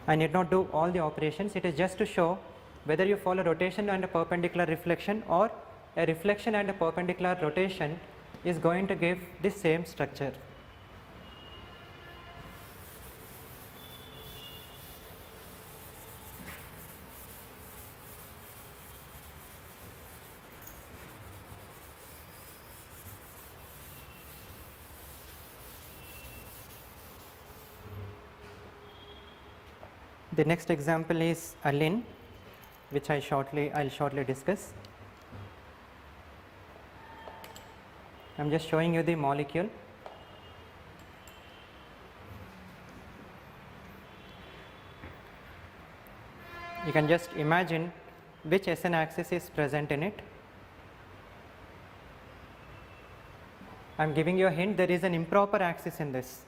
I need not do all the operations, it is just to show whether you follow rotation and a perpendicular reflection or a reflection and a perpendicular rotation is going to give the same structure. The next example is a lin, which I'll shortly discuss. I am just showing you the molecule. You can just imagine which SN axis is present in it. I am giving you a hint, there is an improper axis in this.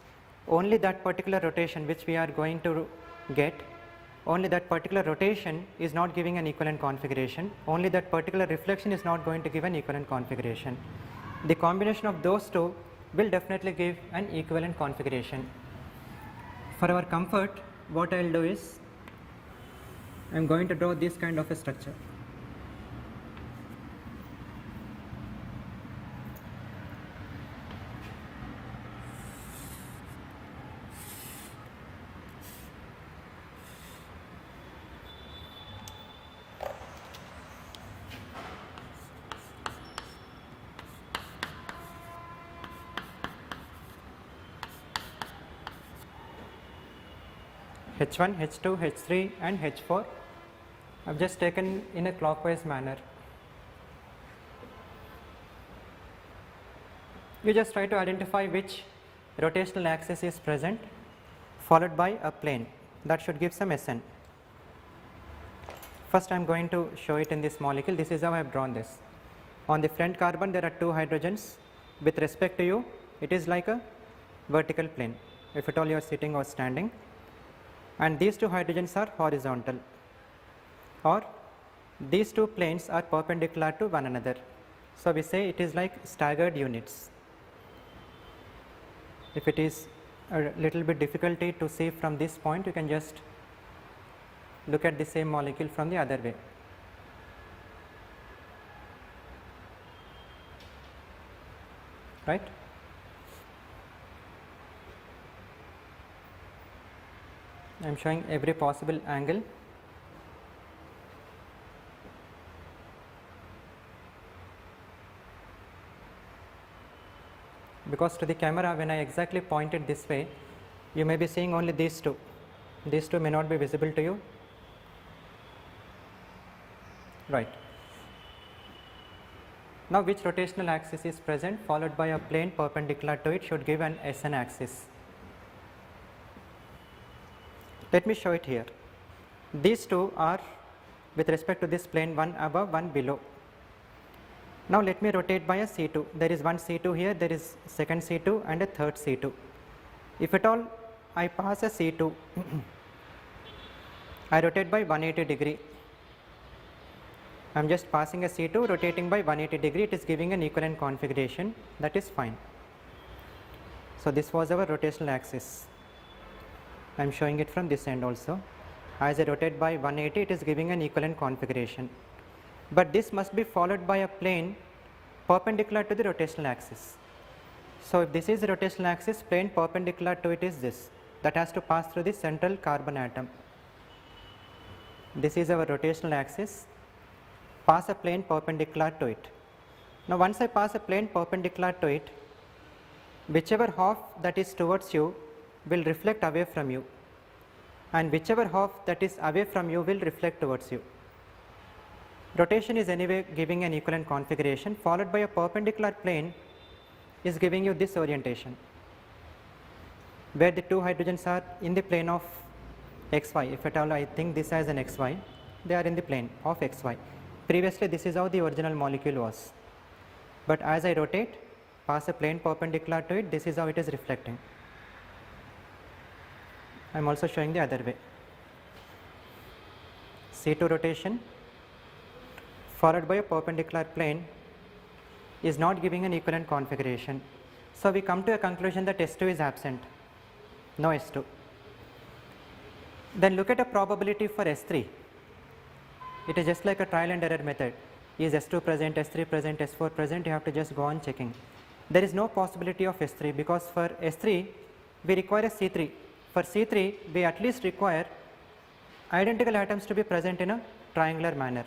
Only that particular rotation which we are going to get, only that particular rotation is not giving an equivalent configuration, only that particular reflection is not going to give an equivalent configuration. The combination of those two will definitely give an equivalent configuration. For our comfort, what I will do is I am going to draw this kind of a structure. H1, H2, H3 and H4 I have just taken in a clockwise manner. You just try to identify which rotational axis is present followed by a plane that should give some SN. First I am going to show it in this molecule. This is how I have drawn this. On the front carbon there are two hydrogens. With respect to you, it is like a vertical plane if at all you are sitting or standing, and these two hydrogens are horizontal, or these two planes are perpendicular to one another. So we say it is like staggered units. If it is a little bit difficulty to see from this point, you can just look at the same molecule from the other way. right? I am showing every possible angle. Because to the camera, when I exactly point it this way, you may be seeing only these two. These two may not be visible to you, right? Now, which rotational axis is present followed by a plane perpendicular to it should give an SN axis. Let me show it here. These two are with respect to this plane, one above, one below. Now, let me rotate by a C2. There is one C2 here, there is second C2 and a third C2. If at all I pass a C2, I rotate by 180 degree. I am just passing a C2, rotating by 180 degree, it is giving an equivalent configuration, that is fine. So, this was our rotational axis. I am showing it from this end also. As I rotate by 180, it is giving an equivalent configuration. But this must be followed by a plane perpendicular to the rotational axis. So, if this is the rotational axis, plane perpendicular to it is this, that has to pass through the central carbon atom. This is our rotational axis, pass a plane perpendicular to it. Now, once I pass a plane perpendicular to it, whichever half that is towards you will reflect away from you, and whichever half that is away from you will reflect towards you. Rotation is anyway giving an equivalent configuration, followed by a perpendicular plane is giving you this orientation, where the two hydrogens are in the plane of xy. If at all I think this as an xy, they are in the plane of xy. Previously this is how the original molecule was, but as I rotate, pass a plane perpendicular to it, this is how it is reflecting. I am also showing the other way. C2 rotation followed by a perpendicular plane is not giving an equivalent configuration. So, we come to a conclusion that S2 is absent, no S2. Then look at a probability for S3. It is just like a trial and error method. Is S2 present, S3 present, S4 present, you have to just go on checking. There is no possibility of S3 because for S3 we require a C3. For C3 we at least require identical atoms to be present in a triangular manner.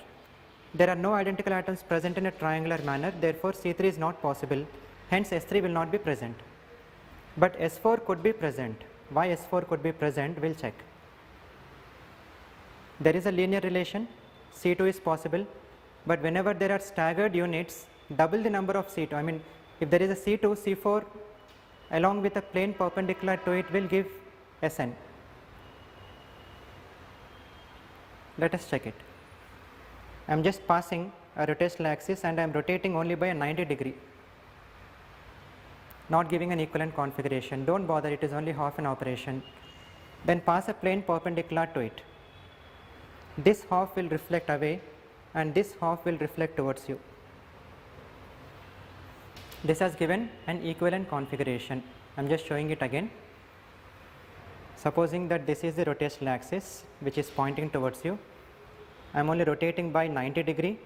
There are no identical atoms present in a triangular manner, therefore C3 is not possible, hence S3 will not be present. But S4 could be present. Why S4 could be present, we will check. There is a linear relation, C2 is possible, but whenever there are staggered units, double the number of C2. I mean, if there is a C2, C4 along with a plane perpendicular to it will give Sn. Let us check it. I am just passing a rotational axis and I am rotating only by a 90 degree, not giving an equivalent configuration. Do not bother, it is only half an operation. Then pass a plane perpendicular to it. This half will reflect away and this half will reflect towards you. This has given an equivalent configuration. I am just showing it again. Supposing that this is the rotational axis which is pointing towards you, I am only rotating by 90 degree,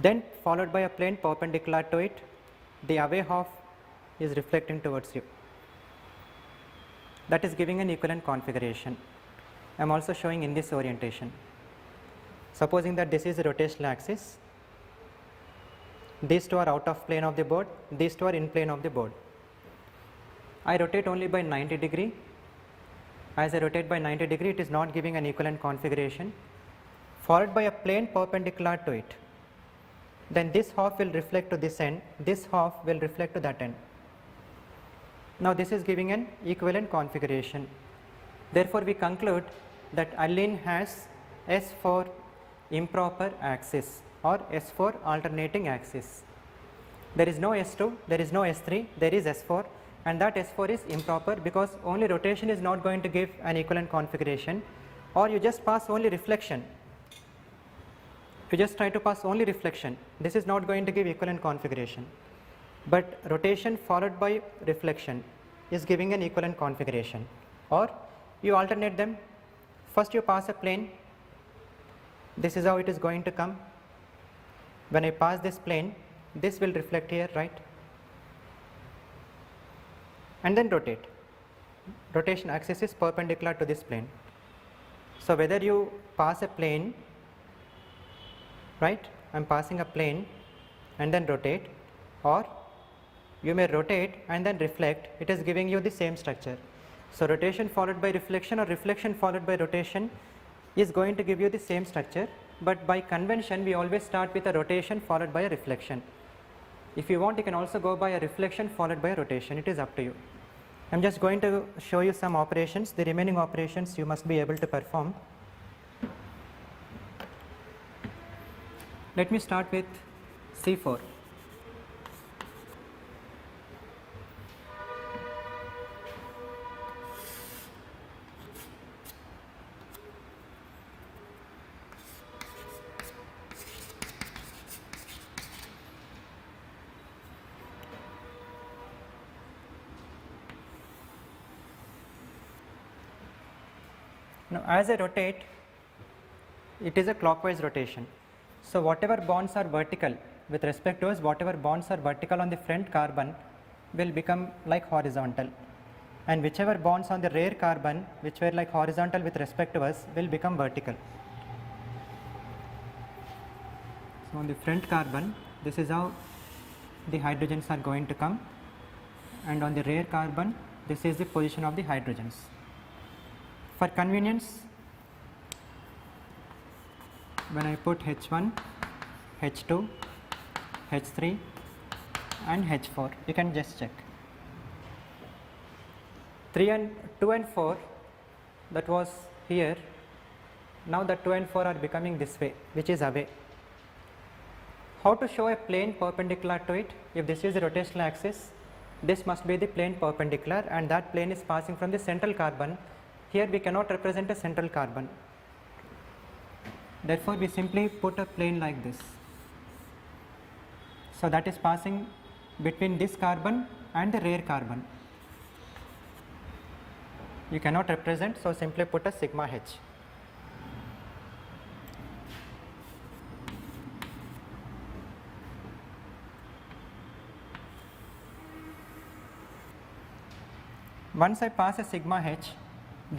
then followed by a plane perpendicular to it, the away half is reflecting towards you. That is giving an equivalent configuration. I am also showing in this orientation. Supposing that this is the rotational axis, these two are out of plane of the board, these two are in plane of the board. I rotate only by 90 degree. As I rotate by 90 degree, it is not giving an equivalent configuration, followed by a plane perpendicular to it. Then this half will reflect to this end, this half will reflect to that end. Now, this is giving an equivalent configuration. Therefore, we conclude that allene has S4 improper axis or S4 alternating axis. There is no S2, there is no S3, there is S4, and that S4 is improper because only rotation is not going to give an equivalent configuration, or you just pass only reflection. You just try to pass only reflection, this is not going to give equivalent configuration, but rotation followed by reflection is giving an equivalent configuration. Or you alternate them. First you pass a plane, this is how it is going to come. When I pass this plane, this will reflect here, right? and then rotate. Rotation axis is perpendicular to this plane. So whether you pass a plane, right, I am passing a plane and then rotate, or you may rotate and then reflect, it is giving you the same structure. So rotation followed by reflection or reflection followed by rotation is going to give you the same structure, but by convention we always start with a rotation followed by a reflection. If you want, you can also go by a reflection followed by a rotation, it is up to you. I am just going to show you some operations, the remaining operations you must be able to perform. Let me start with C4. Now as I rotate, it is a clockwise rotation. So whatever bonds are vertical with respect to us, whatever bonds are vertical on the front carbon will become like horizontal, and whichever bonds on the rear carbon which were like horizontal with respect to us will become vertical. So on the front carbon, this is how the hydrogens are going to come, and on the rear carbon, this is the position of the hydrogens. For convenience, when I put H1, H2, H3 and H4, you can just check. 2 and 4, that was here, now the 2 and 4 are becoming this way, which is away. How to show a plane perpendicular to it? If this is the rotational axis, this must be the plane perpendicular, and that plane is passing from the central carbon. Here we cannot represent a central carbon. Therefore, we simply put a plane like this. So that is passing between this carbon and the rear carbon. You cannot represent, so simply put a sigma h. Once I pass a sigma h,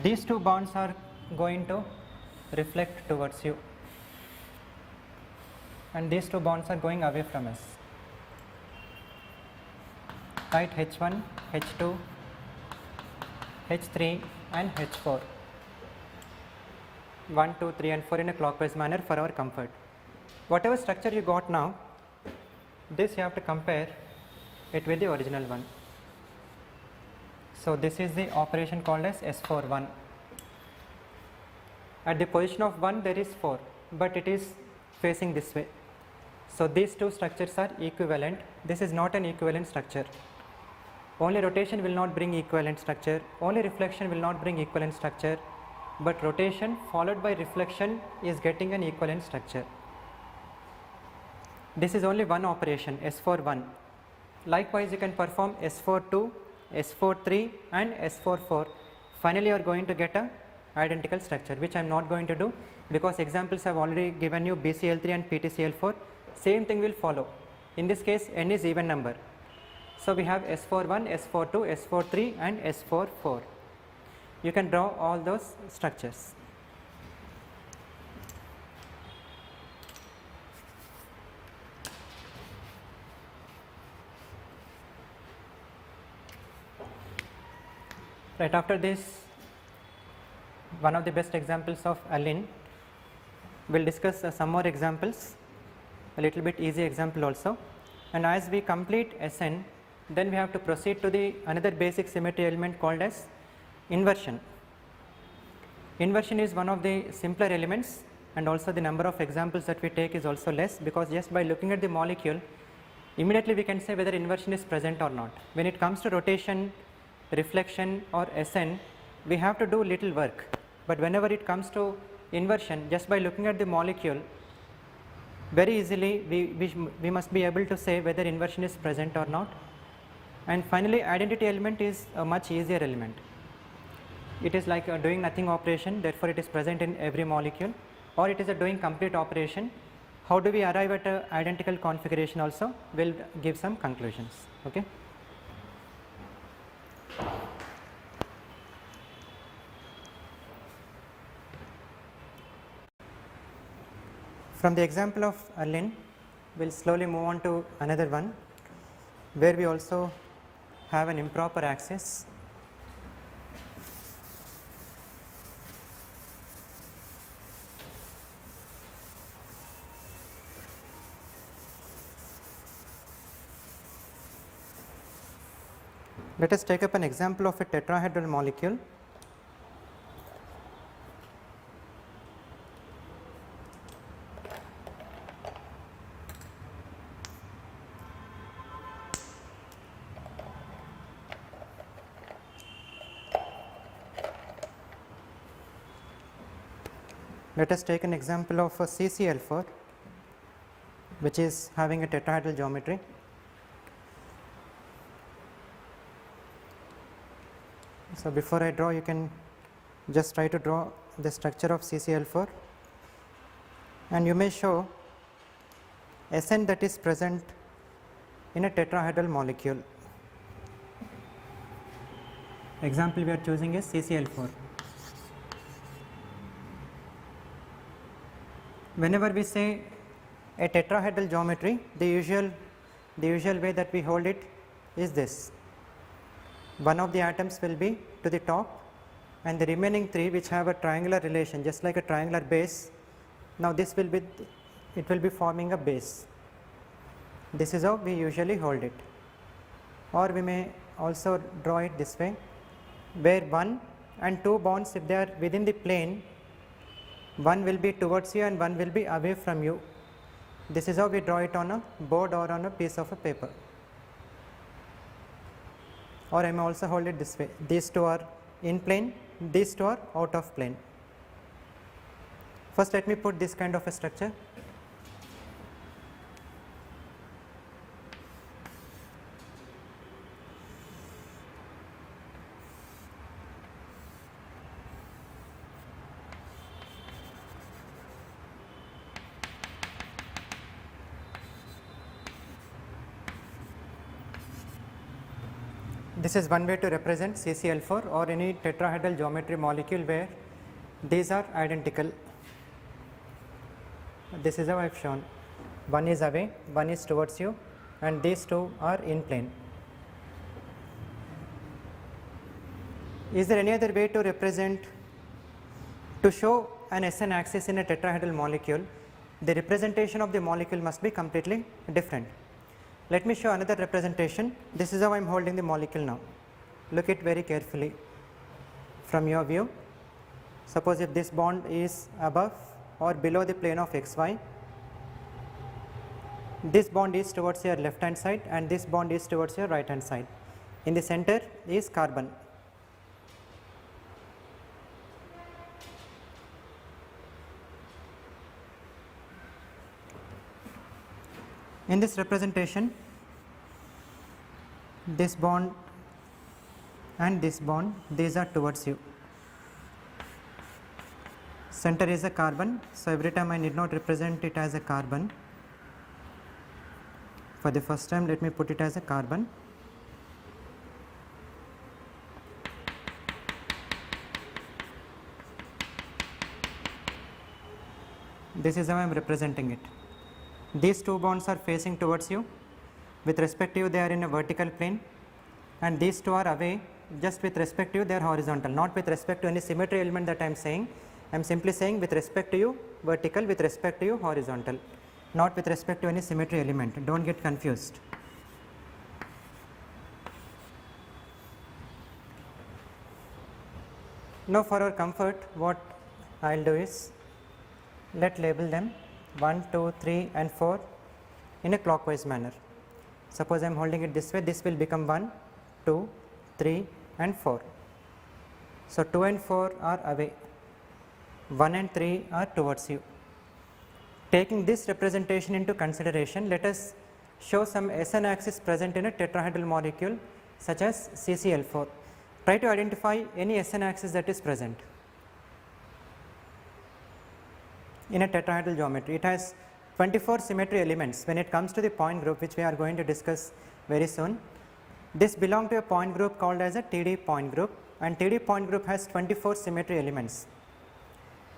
these two bonds are going to reflect towards you, and these two bonds are going away from us. Write H1, H2, H3 and H4. 1, 2, 3 and 4 in a clockwise manner for our comfort. Whatever structure you got now, this you have to compare it with the original one. So this is the operation called as S41. At the position of 1 there is 4, but it is facing this way. So these two structures are equivalent. This is not an equivalent structure. Only rotation will not bring equivalent structure, only reflection will not bring equivalent structure, but rotation followed by reflection is getting an equivalent structure. This is only one operation, S41. Likewise, you can perform S42, S43 and S44. Finally, you are going to get a identical structure, which I am not going to do because examples have already given you BCl3 and PTCl4. Same thing will follow. In this case, n is even number. So we have S41, S42, S43 and S44. You can draw all those structures. Right after this, one of the best examples of alene. We'll discuss some more examples, a little bit easy example also. And as we complete Sn, then we have to proceed to the another basic symmetry element called as inversion. Inversion is one of the simpler elements, and also the number of examples that we take is also less, because just by looking at the molecule, immediately we can say whether inversion is present or not. When it comes to rotation, reflection or Sn, we have to do little work, but whenever it comes to inversion, just by looking at the molecule, very easily we must be able to say whether inversion is present or not. And finally, identity element is a much easier element. It is like a doing nothing operation, therefore it is present in every molecule, or it is a doing complete operation. How do we arrive at a identical configuration also? We'll give some conclusions. Okay. From the example of Lin, we will slowly move on to another one where we also have an improper axis. Let us take up an example of a tetrahedral molecule. Let us take an example of a CCl4, which is having a tetrahedral geometry. So, before I draw, you can just try to draw the structure of CCl4, and you may show Sn that is present in a tetrahedral molecule. Example we are choosing is CCl4. Whenever we say a tetrahedral geometry, the usual way that we hold it is this. One of the atoms will be to the top, and the remaining three which have a triangular relation, just like a triangular base. Now this will be, it will be forming a base. This is how we usually hold it. Or we may also draw it this way, where 1 and 2 bonds, if they are within the plane, one will be towards you and one will be away from you. This is how we draw it on a board or on a piece of a paper. Or I may also hold it this way. These two are in plane, these two are out of plane. First, let me put this kind of a structure. This is one way to represent CCl4 or any tetrahedral geometry molecule where these are identical. This is how I have shown. One is away, one is towards you, and these two are in plane. Is there any other way to represent, to show an Sn axis in a tetrahedral molecule? The representation of the molecule must be completely different. Let me show another representation. This is how I am holding the molecule now. Look it very carefully from your view. Suppose if this bond is above or below the plane of xy, this bond is towards your left hand side and this bond is towards your right hand side. In the center is carbon. In this representation, this bond and this bond, these are towards you. Center is a carbon, so every time I need not represent it as a carbon. For the first time, let me put it as a carbon. This is how I am representing it. These two bonds are facing towards you. With respect to you, they are in a vertical plane, and these two are away. Just with respect to you, they are horizontal, not with respect to any symmetry element that I am saying. I am simply saying with respect to you, vertical, with respect to you, horizontal, not with respect to any symmetry element. Do not get confused. Now, for our comfort, what I will do is, let label them 1, 2, 3 and 4 in a clockwise manner. Suppose I am holding it this way, this will become 1, 2, 3 and 4. So, 2 and 4 are away, 1 and 3 are towards you. Taking this representation into consideration, let us show some Sn axis present in a tetrahedral molecule such as CCl4. Try to identify any Sn axis that is present in a tetrahedral geometry. It has 24 symmetry elements when it comes to the point group, which we are going to discuss very soon. This belongs to a point group called as a TD point group, and TD point group has 24 symmetry elements.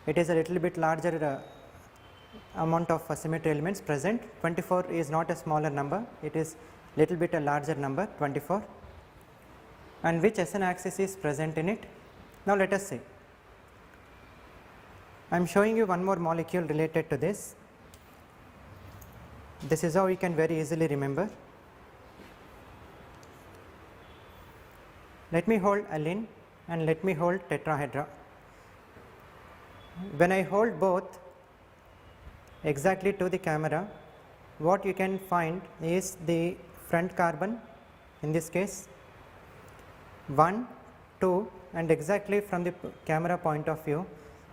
It is a little bit larger amount of symmetry elements present. 24 is not a smaller number, it is little bit a larger number, 24, and which SN axis is present in it. Now let us see. I am showing you one more molecule related to this. This is how you can very easily remember. Let me hold allene and let me hold tetrahedra. When I hold both exactly to the camera, what you can find is the front carbon, in this case 1, 2, and exactly from the camera point of view,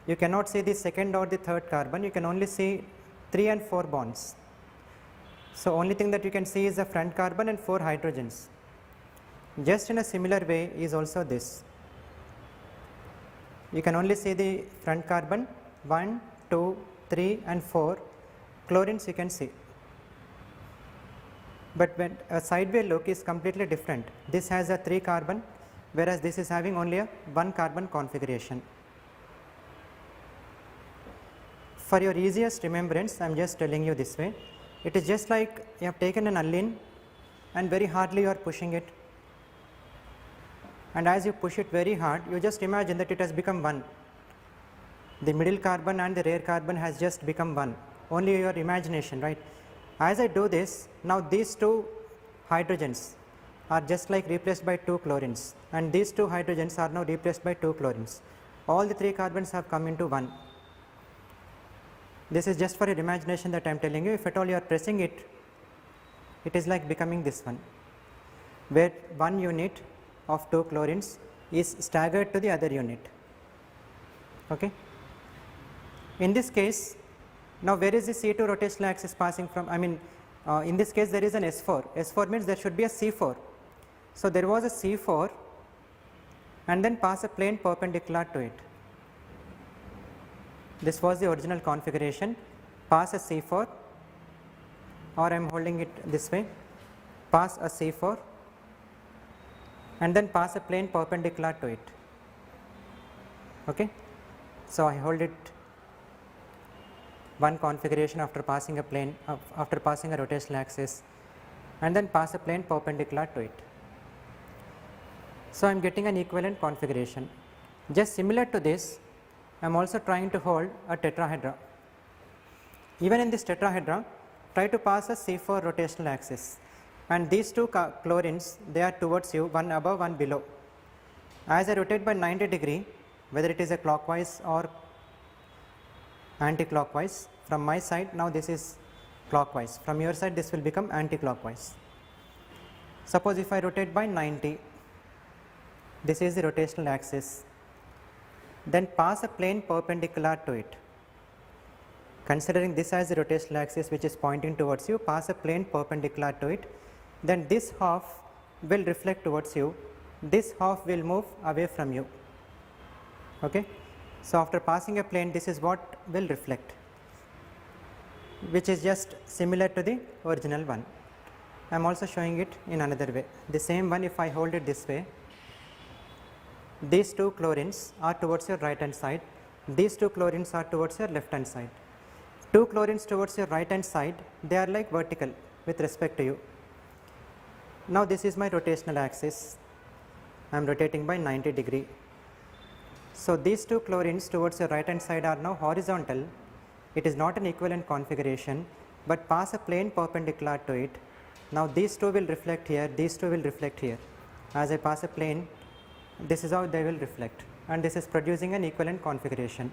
you cannot see the second or the third carbon, you can only see 3 and 4 bonds. So only thing that you can see is the front carbon and 4 hydrogens. Just in a similar way is also this. You can only see the front carbon, 1, 2, 3 and 4, chlorines you can see. But when a sideway look is completely different. This has a 3 carbon, whereas this is having only a 1 carbon configuration. For your easiest remembrance, I am just telling you this way. It is just like you have taken an allene and very hardly you are pushing it, and as you push it very hard, you just imagine that it has become 1. The middle carbon and the rear carbon has just become 1, only your imagination, right? As I do this, now these 2 hydrogens are just like replaced by 2 chlorines, and these 2 hydrogens are now replaced by 2 chlorines. All the 3 carbons have come into 1. This is just for your imagination that I am telling you. If at all you are pressing it, it is like becoming this one, where 1 unit of 2 chlorines is staggered to the other unit. Okay. In this case, now where is the C2 rotational axis passing from? I mean, in this case there is an S4. S4 means there should be a C4. So there was a C4 and then pass a plane perpendicular to it. This was the original configuration. Pass a C4, or I am holding it this way, pass a C4 and then pass a plane perpendicular to it. Okay. So I hold it one configuration after passing a plane, after passing a rotational axis, and then pass a plane perpendicular to it. So I am getting an equivalent configuration. Just similar to this, I am also trying to hold a tetrahedra. Even in this tetrahedra, try to pass a C4 rotational axis, and these 2 chlorines, they are towards you, one above, one below. As I rotate by 90 degree, whether it is a clockwise or anti-clockwise, from my side now this is clockwise, from your side this will become anti-clockwise. Suppose if I rotate by 90, this is the rotational axis, then pass a plane perpendicular to it. Considering this as the rotational axis which is pointing towards you, pass a plane perpendicular to it, then this half will reflect towards you, this half will move away from you. Okay. So after passing a plane, this is what will reflect, which is just similar to the original one. I am also showing it in another way. The same one, if I hold it this way, these 2 chlorines are towards your right hand side, these 2 chlorines are towards your left hand side. 2 chlorines towards your right hand side, they are like vertical with respect to you. Now this is my rotational axis, I am rotating by 90 degree. So these 2 chlorines towards your right hand side are now horizontal. It is not an equivalent configuration, but pass a plane perpendicular to it. Now these 2 will reflect here, these 2 will reflect here. As I pass a plane, this is how they will reflect, and this is producing an equivalent configuration.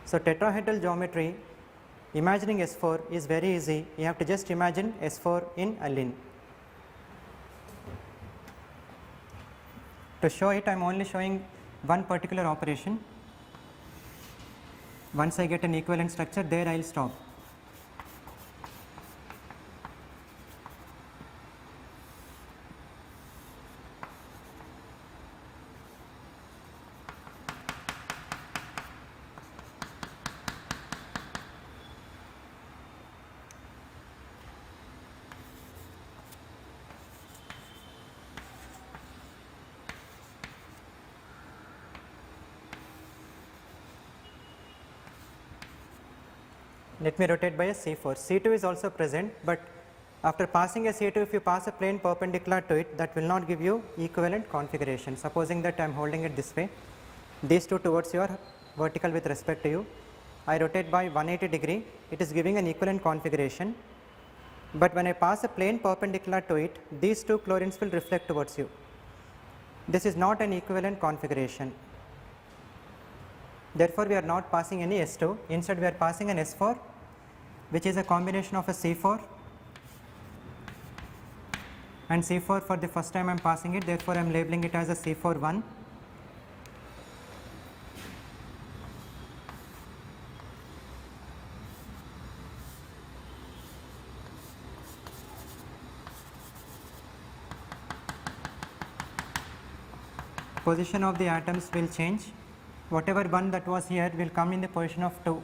So tetrahedral geometry, imagining S4 is very easy. You have to just imagine S4 in allene. To show it, I am only showing one particular operation. Once I get an equivalent structure, there I will stop. let me rotate by a C4. C2 is also present, but after passing a C2, if you pass a plane perpendicular to it, that will not give you equivalent configuration. Supposing that I am holding it this way, these two towards you are vertical with respect to you. I rotate by 180 degree, it is giving an equivalent configuration, but when I pass a plane perpendicular to it, these two chlorines will reflect towards you. This is not an equivalent configuration. Therefore, we are not passing any S2, instead we are passing an S4, which is a combination of a C4 and C4. For the first time I am passing it, therefore I am labeling it as a C4-1. Position of the atoms will change. Whatever 1 that was here will come in the position of 2.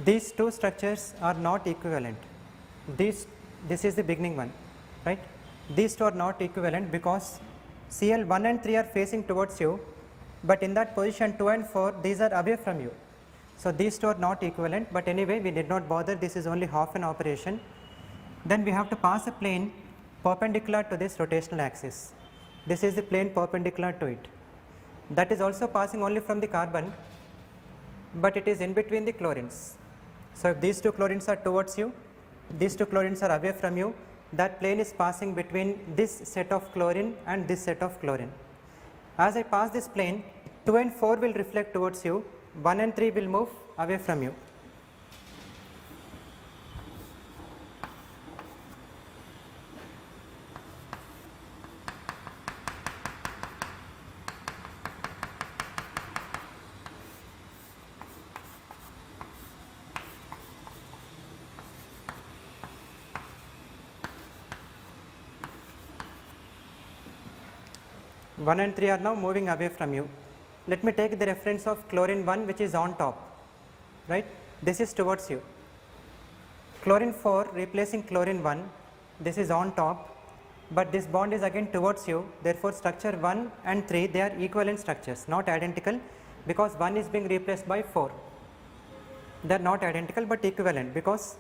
These two structures are not equivalent. This is the beginning one, right? These two are not equivalent because Cl 1 and 3 are facing towards you, but in that position 2 and 4 these are away from you. So these two are not equivalent, but anyway we did not bother, this is only half an operation. Then we have to pass a plane perpendicular to this rotational axis. This is the plane perpendicular to it. That is also passing only from the carbon, but it is in between the chlorines. So if these two chlorines are towards you, these two chlorines are away from you, that plane is passing between this set of chlorine and this set of chlorine. As I pass this plane, 2 and 4 will reflect towards you, 1 and 3 will move away from you. One and 3 are now moving away from you. Let me take the reference of chlorine 1, which is on top, right? This is towards you. Chlorine 4 replacing chlorine 1, this is on top, but this bond is again towards you. Therefore, structure 1 and 3, they are equivalent structures, not identical, because 1 is being replaced by 4. They are not identical but equivalent, because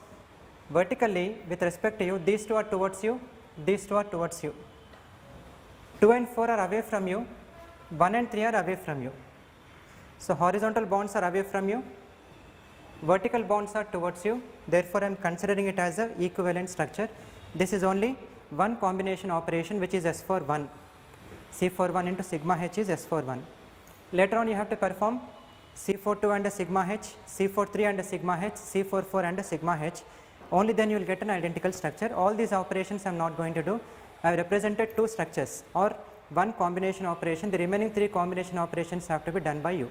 vertically with respect to you, these two are towards you, these two are towards you. 2 and 4 are away from you, 1 and 3 are away from you. So horizontal bonds are away from you, vertical bonds are towards you, therefore I am considering it as a equivalent structure. This is only one combination operation, which is S41. C41 into sigma H is S41. Later on you have to perform C42 and a sigma H, C43 and a sigma H, C44 and a sigma H. Only then you will get an identical structure. All these operations I am not going to do. I have represented two structures or one combination operation. The remaining three combination operations have to be done by you.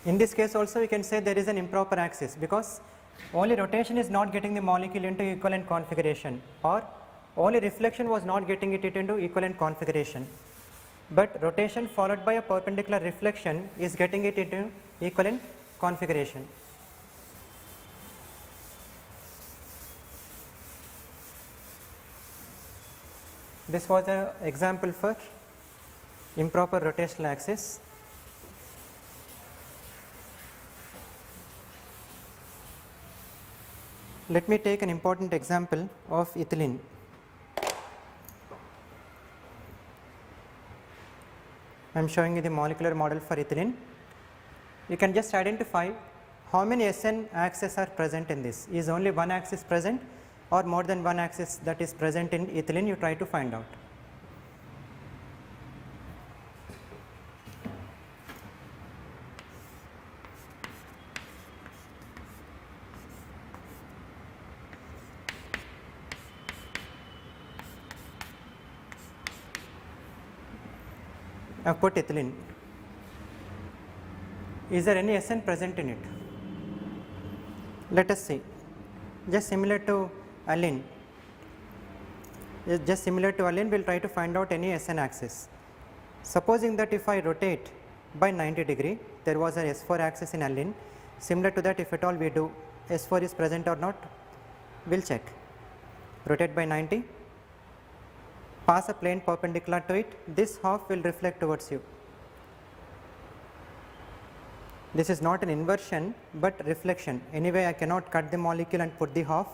In this case also we can say there is an improper axis, because only rotation is not getting the molecule into equivalent configuration, or only reflection was not getting it into equivalent configuration, but rotation followed by a perpendicular reflection is getting it into equivalent configuration. This was an example for improper rotational axis. Let me take an important example of ethylene. I am showing you the molecular model for ethylene. You can just identify how many SN axes are present in this. Is only one axis present or more than one axis that is present in ethylene? You try to find out. I have put ethylene. Is there any SN present in it? Let us see. Just similar to allene. We will try to find out any SN axis. Supposing that if I rotate by 90 degree, there was a S4 axis in allene. Similar to that, if at all we do S4 is present or not? We'll check. Rotate by 90, pass a plane perpendicular to it, this half will reflect towards you. This is not an inversion but reflection. Anyway, I cannot cut the molecule and put the half.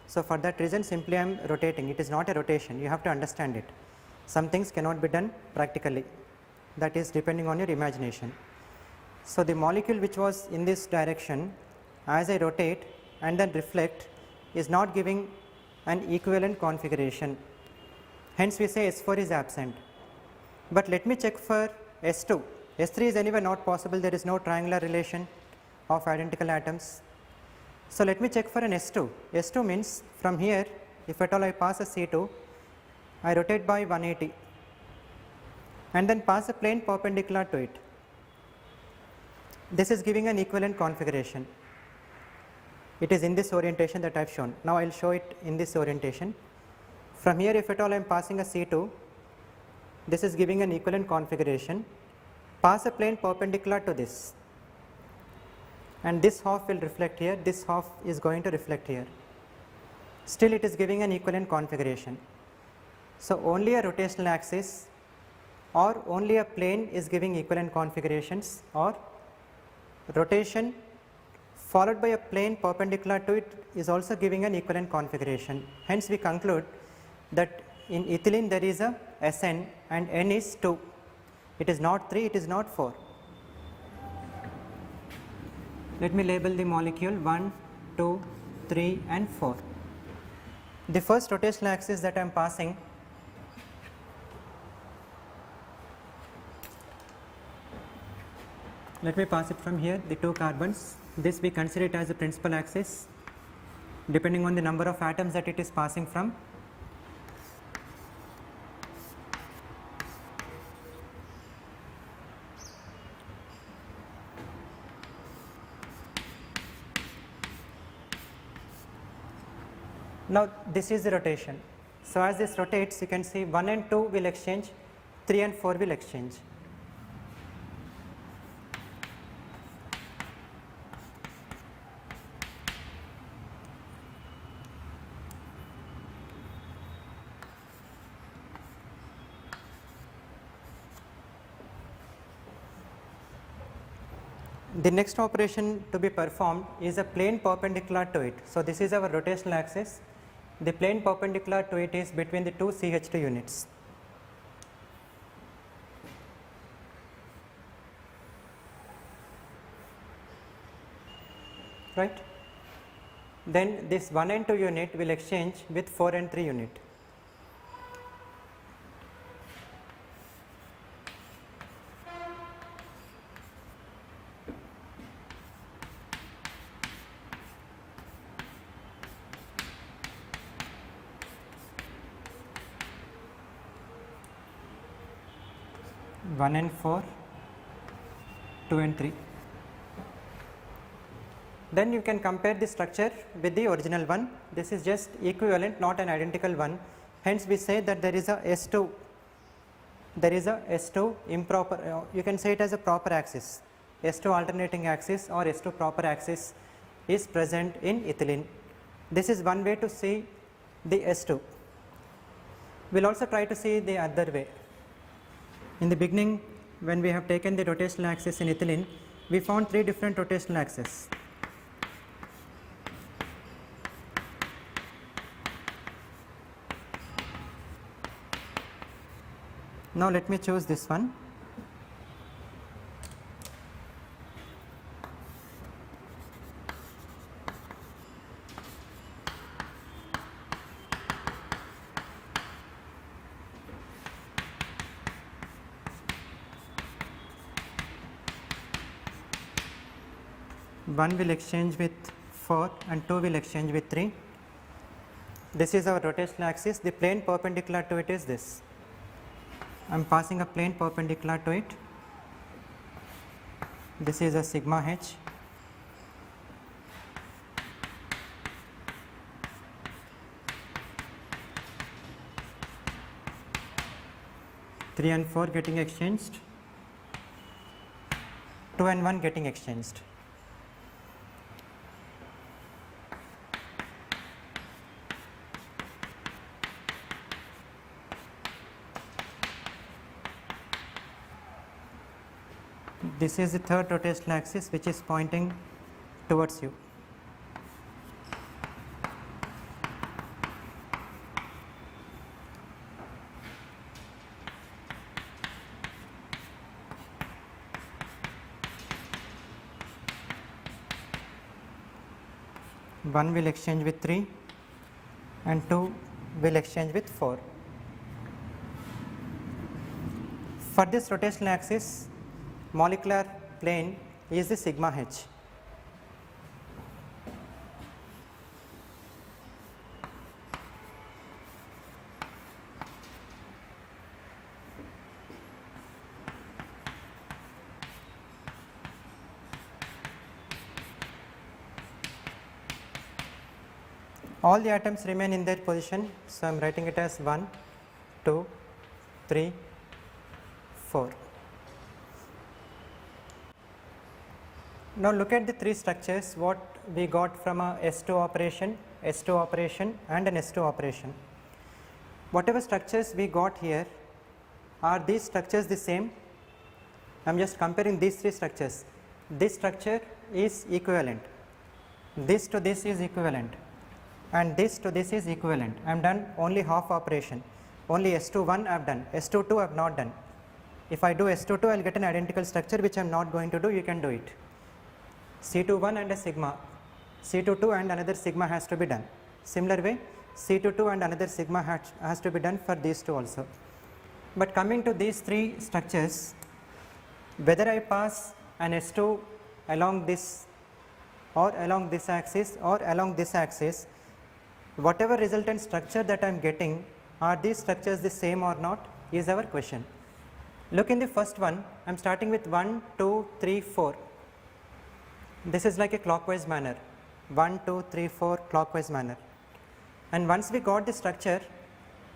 So, for that reason simply I am rotating. It is not a rotation, you have to understand it. Some things cannot be done practically, that is depending on your imagination. So, the molecule which was in this direction, as I rotate and then reflect, is not giving an equivalent configuration. Hence, we say S4 is absent. But let me check for S2. S3 is anyway not possible, there is no triangular relation of identical atoms. So, let me check for an S2. S2 means from here, if at all I pass a C2, I rotate by 180 and then pass a plane perpendicular to it. This is giving an equivalent configuration. It is in this orientation that I have shown. Now, I will show it in this orientation. From here, if at all I am passing a C2, this is giving an equivalent configuration. Pass a plane perpendicular to this, and this half will reflect here, this half is going to reflect here. Still it is giving an equivalent configuration. So, only a rotational axis or only a plane is giving equivalent configurations, or rotation followed by a plane perpendicular to it is also giving an equivalent configuration. Hence, we conclude that in ethylene there is a Sn and N is 2. It is not 3, it is not 4. Let me label the molecule 1, 2, 3 and 4. The first rotational axis that I am passing, let me pass it from here, the 2 carbons. This we consider it as a principal axis depending on the number of atoms that it is passing from. Now, this is the rotation. So, as this rotates, you can see 1 and 2 will exchange, 3 and 4 will exchange. The next operation to be performed is a plane perpendicular to it. So, this is our rotational axis. The plane perpendicular to it is between the 2 CH2 units. Right? Then this 1 and 2 unit will exchange with 4 and 3 unit. One and 4, 2 and 3. Then you can compare the structure with the original one. This is just equivalent, not an identical one. Hence, we say that there is a S2. There is a S2 improper. You can say it as a proper axis. S2 alternating axis or S2 proper axis is present in ethylene. This is one way to see the S2. We will also try to see the other way. In the beginning, when we have taken the rotational axis in ethylene, we found 3 different rotational axes. Now, let me choose this one. One will exchange with 4 and 2 will exchange with 3. This is our rotational axis. The plane perpendicular to it is this. I am passing a plane perpendicular to it. This is a sigma h. Three and 4 getting exchanged, 2 and 1 getting exchanged. This is the third rotational axis which is pointing towards you. One will exchange with 3 and 2 will exchange with 4. For this rotational axis, molecular plane is the sigma h. All the atoms remain in their position, so I am writing it as 1, 2, 3, 4. Now look at the three structures what we got from a S2 operation, S2 operation and an S2 operation. Whatever structures we got here, are these structures the same? I am just comparing these three structures. This structure is equivalent, this to this is equivalent, and this to this is equivalent. I am done only half operation, only S21 I have done, S22 I have not done. If I do S22 I will get an identical structure which I am not going to do, you can do it. C21 and a sigma, C22 and another sigma has to be done. Similar way C22 and another sigma has to be done for these two also. But coming to these three structures, whether I pass an S2 along this or along this axis or along this axis, whatever resultant structure that I am getting, are these structures the same or not is our question. Look in the first one, I am starting with 1, 2, 3, 4. This is like a clockwise manner, 1, 2, 3, 4 clockwise manner. And once we got the structure,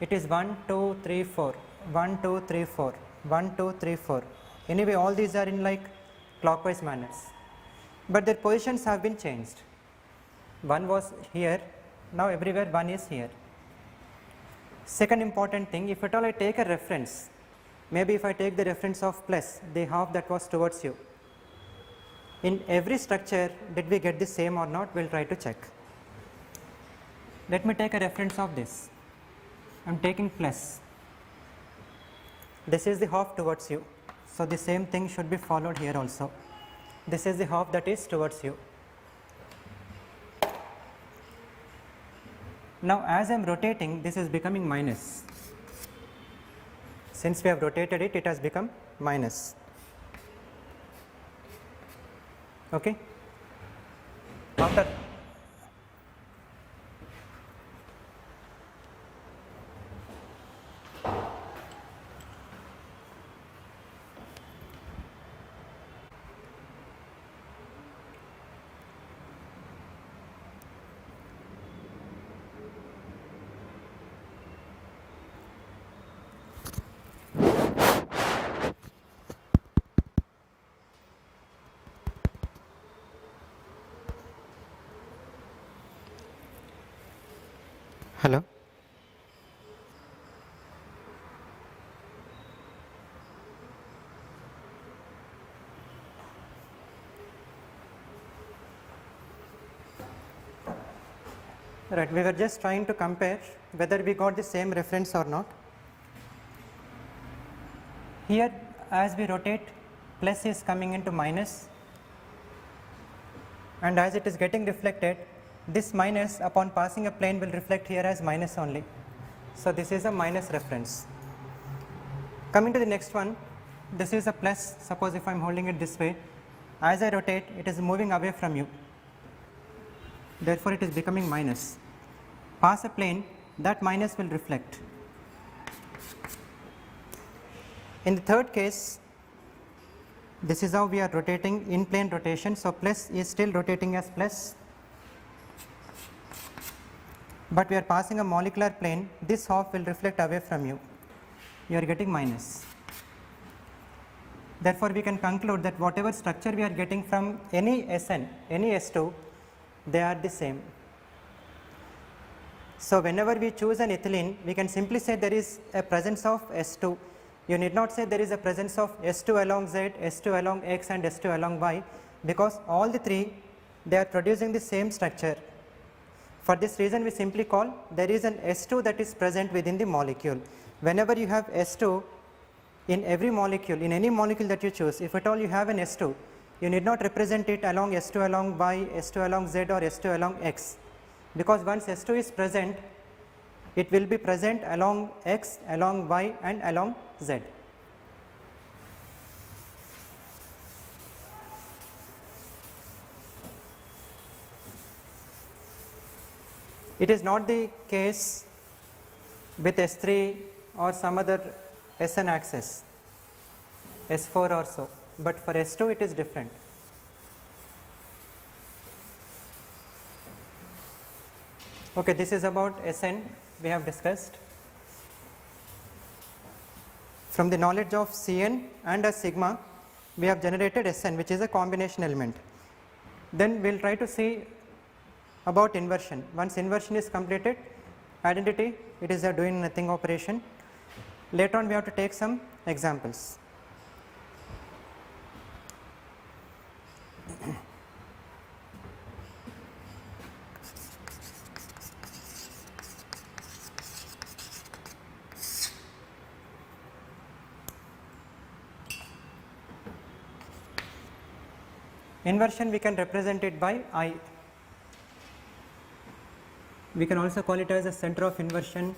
it is 1, 2, 3, 4, 1, 2, 3, 4, 1, 2, 3, 4. Anyway, all these are in like clockwise manners, but their positions have been changed. 1 was here, now everywhere 1 is here. Second important thing, if at all I take a reference, maybe if I take the reference of plus, the half that was towards you, in every structure did we get the same or not, we will try to check. Let me take a reference of this, I am taking plus, this is the half towards you, so the same thing should be followed here also. This is the half that is towards you. Now as I am rotating, this is becoming minus. Since we have rotated it, it has become minus. Okay. After hello. Right, we were just trying to compare whether we got the same reference or not. Here as we rotate, plus is coming into minus, and as it is getting reflected, this minus upon passing a plane will reflect here as minus only. So this is a minus reference. Coming to the next one, this is a plus. Suppose if I am holding it this way, as I rotate, it is moving away from you, therefore it is becoming minus. Pass a plane, that minus will reflect. In the third case, this is how we are rotating in plane rotation. So plus is still rotating as plus, but we are passing a molecular plane, this half will reflect away from you, you are getting minus. Therefore we can conclude that whatever structure we are getting from any Sn, any S2, they are the same. So whenever we choose an ethylene, we can simply say there is a presence of S2 You need not say there is a presence of S2 along Z, S2 along X and S2 along Y, because all the three, they are producing the same structure. For this reason, we simply call there is an S2 that is present within the molecule. Whenever you have S2 in every molecule, in any molecule that you choose, if at all you have an S2, you need not represent it along S2 along Y, S2 along Z or S2 along X, because once S2 is present, it will be present along X, along Y and along Z. It is not the case with S3 or some other SN axis, S4 or so, but for S2 it is different. Okay, this is about SN we have discussed. From the knowledge of Cn and a sigma, we have generated Sn, which is a combination element. Then we will try to see about inversion. Once inversion is completed, identity, it is a doing nothing operation. Later on we have to take some examples. Inversion, we can represent it by I. We can also call it as a center of inversion,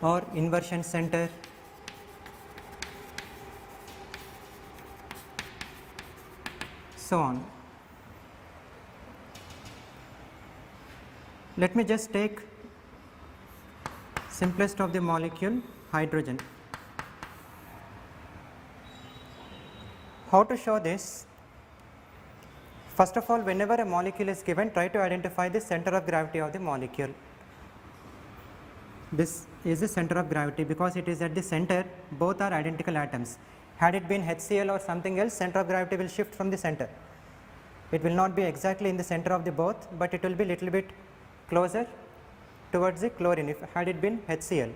or inversion center, so on. Let me just take simplest of the molecule, hydrogen. How to show this? First of all, whenever a molecule is given, try to identify the center of gravity of the molecule. This is the center of gravity because it is at the center, both are identical atoms. Had it been HCl or something else, center of gravity will shift from the center. It will not be exactly in the center of the both, but it will be little bit closer towards the chlorine if had it been HCl.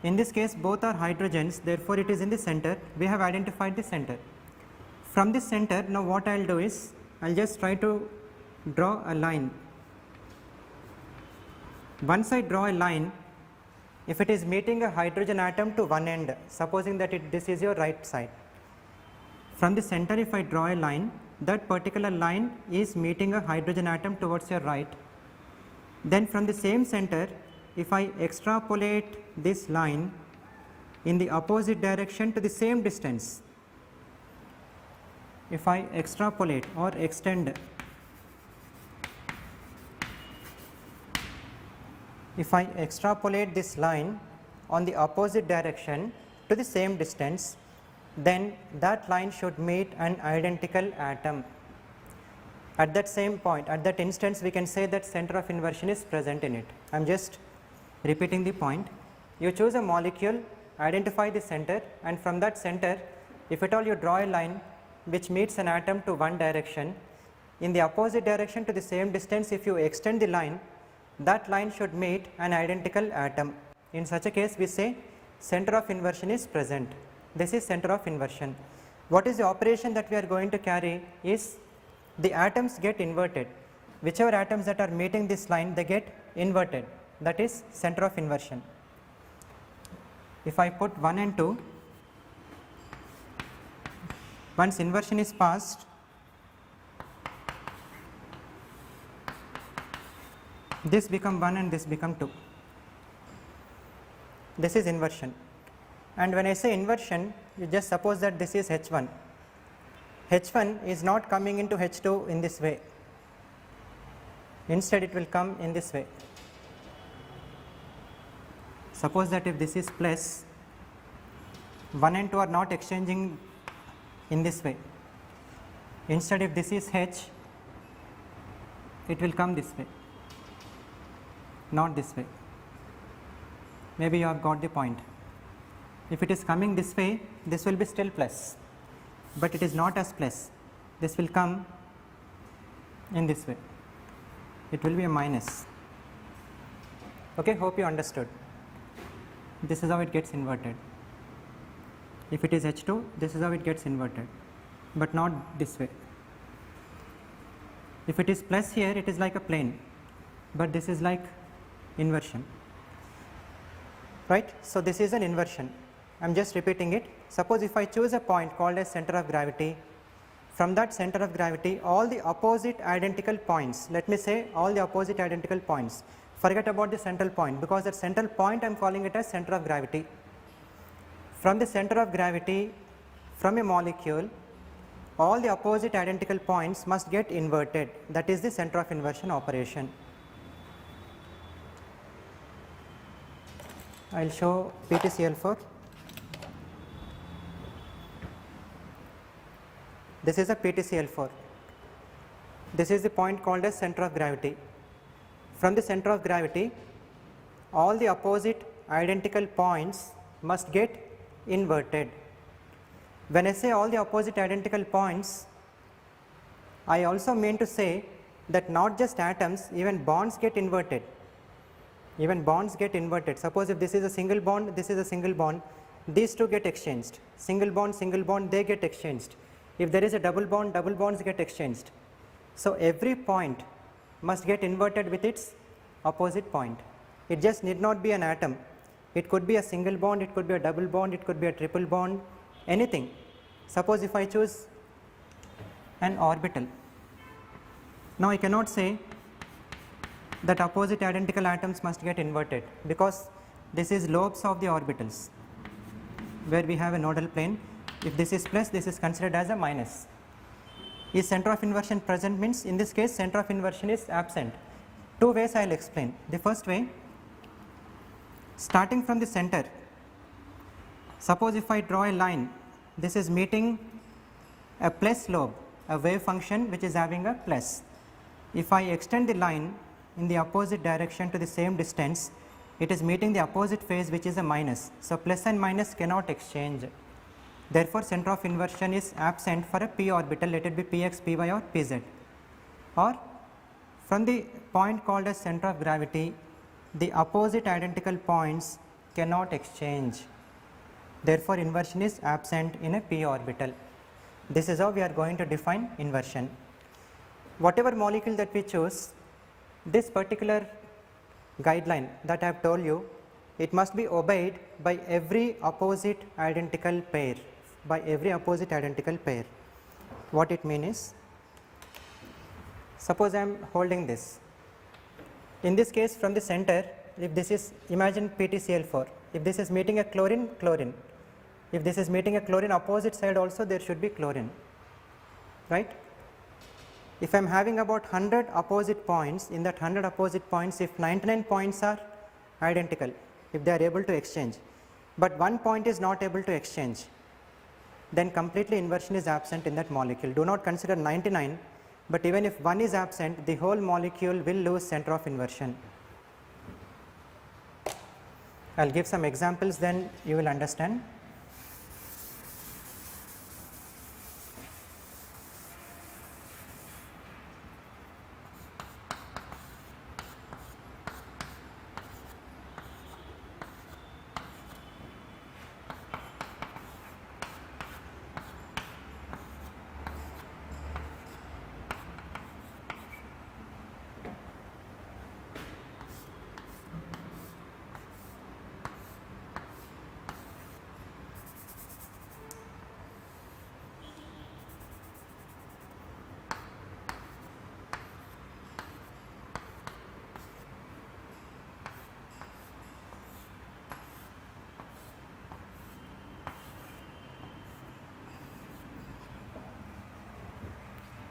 In this case, both are hydrogens, therefore it is in the center. We have identified the center. From this center, now what I will do is, I will just try to draw a line. Once I draw a line, if it is meeting a hydrogen atom to one end, supposing that this is your right side, from the center if I draw a line, that particular line is meeting a hydrogen atom towards your right. Then from the same center, if I extrapolate this line in the opposite direction to the same distance, if I extrapolate or extend, if I extrapolate this line on the opposite direction to the same distance, then that line should meet an identical atom. At that same point, at that instance, we can say that center of inversion is present in it. I am just repeating the point. You choose a molecule, identify the center, and from that center, if at all you draw a line which meets an atom to one direction, in the opposite direction to the same distance, if you extend the line, that line should meet an identical atom. In such a case, we say center of inversion is present. This is center of inversion. What is the operation that we are going to carry is the atoms get inverted. Whichever atoms that are meeting this line, they get inverted. That is center of inversion. If I put 1 and 2, once inversion is passed, this become 1 and this become 2. This is inversion. And when I say inversion, you just suppose that this is H1. H1 is not coming into H2 in this way. Instead, it will come in this way. Suppose that if this is plus, 1 and 2 are not exchanging in this way. Instead, if this is H, it will come this way, not this way. Maybe you have got the point. If it is coming this way, this will be still plus, but it is not as plus. This will come in this way. it will be a minus. Okay, hope you understood. This is how it gets inverted. If it is H2, this is how it gets inverted, but not this way. If it is plus here, it is like a plane, but this is like inversion, right? So this is an inversion. I am just repeating it. Suppose if I choose a point called as center of gravity, from that center of gravity all the opposite identical points, let me say all the opposite identical points, forget about the central point, because that central point I am calling it as center of gravity. From the center of gravity, from a molecule, all the opposite identical points must get inverted, that is the center of inversion operation. I will show PTCl4. This is a PTCl4. This is the point called as center of gravity. From the center of gravity, all the opposite identical points must get inverted. When I say all the opposite identical points, I also mean to say that not just atoms, even bonds get inverted. Even bonds get inverted. Suppose if this is a single bond, this is a single bond, these two get exchanged. Single bond, they get exchanged. If there is a double bond, double bonds get exchanged. So every point must get inverted with its opposite point. It just need not be an atom. It could be a single bond, it could be a double bond, it could be a triple bond, anything. Suppose if I choose an orbital. Now I cannot say that opposite identical atoms must get inverted, because this is lobes of the orbitals where we have a nodal plane. If this is plus, this is considered as a minus. Is center of inversion present means in this case center of inversion is absent. Two ways I will explain. The first way, starting from the center, suppose if I draw a line, this is meeting a plus lobe, a wave function which is having a plus. If I extend the line in the opposite direction to the same distance, it is meeting the opposite phase which is a minus. So plus and minus cannot exchange. Therefore center of inversion is absent for a p orbital, let it be px, py or pz. Or from the point called as center of gravity, the opposite identical points cannot exchange. Therefore inversion is absent in a p orbital. This is how we are going to define inversion. Whatever molecule that we choose, this particular guideline that I have told you, it must be obeyed by every opposite identical pair, by every opposite identical pair. What it means is, suppose I am holding this. In this case from the center, if this is, imagine PTCl4, if this is meeting a chlorine, chlorine. If this is meeting a chlorine, opposite side also there should be chlorine, right? If I am having about 100 opposite points, in that 100 opposite points, if 99 points are identical, if they are able to exchange, but one point is not able to exchange, then completely inversion is absent in that molecule. Do not consider 99, but even if one is absent, the whole molecule will lose center of inversion. I will give some examples, then you will understand.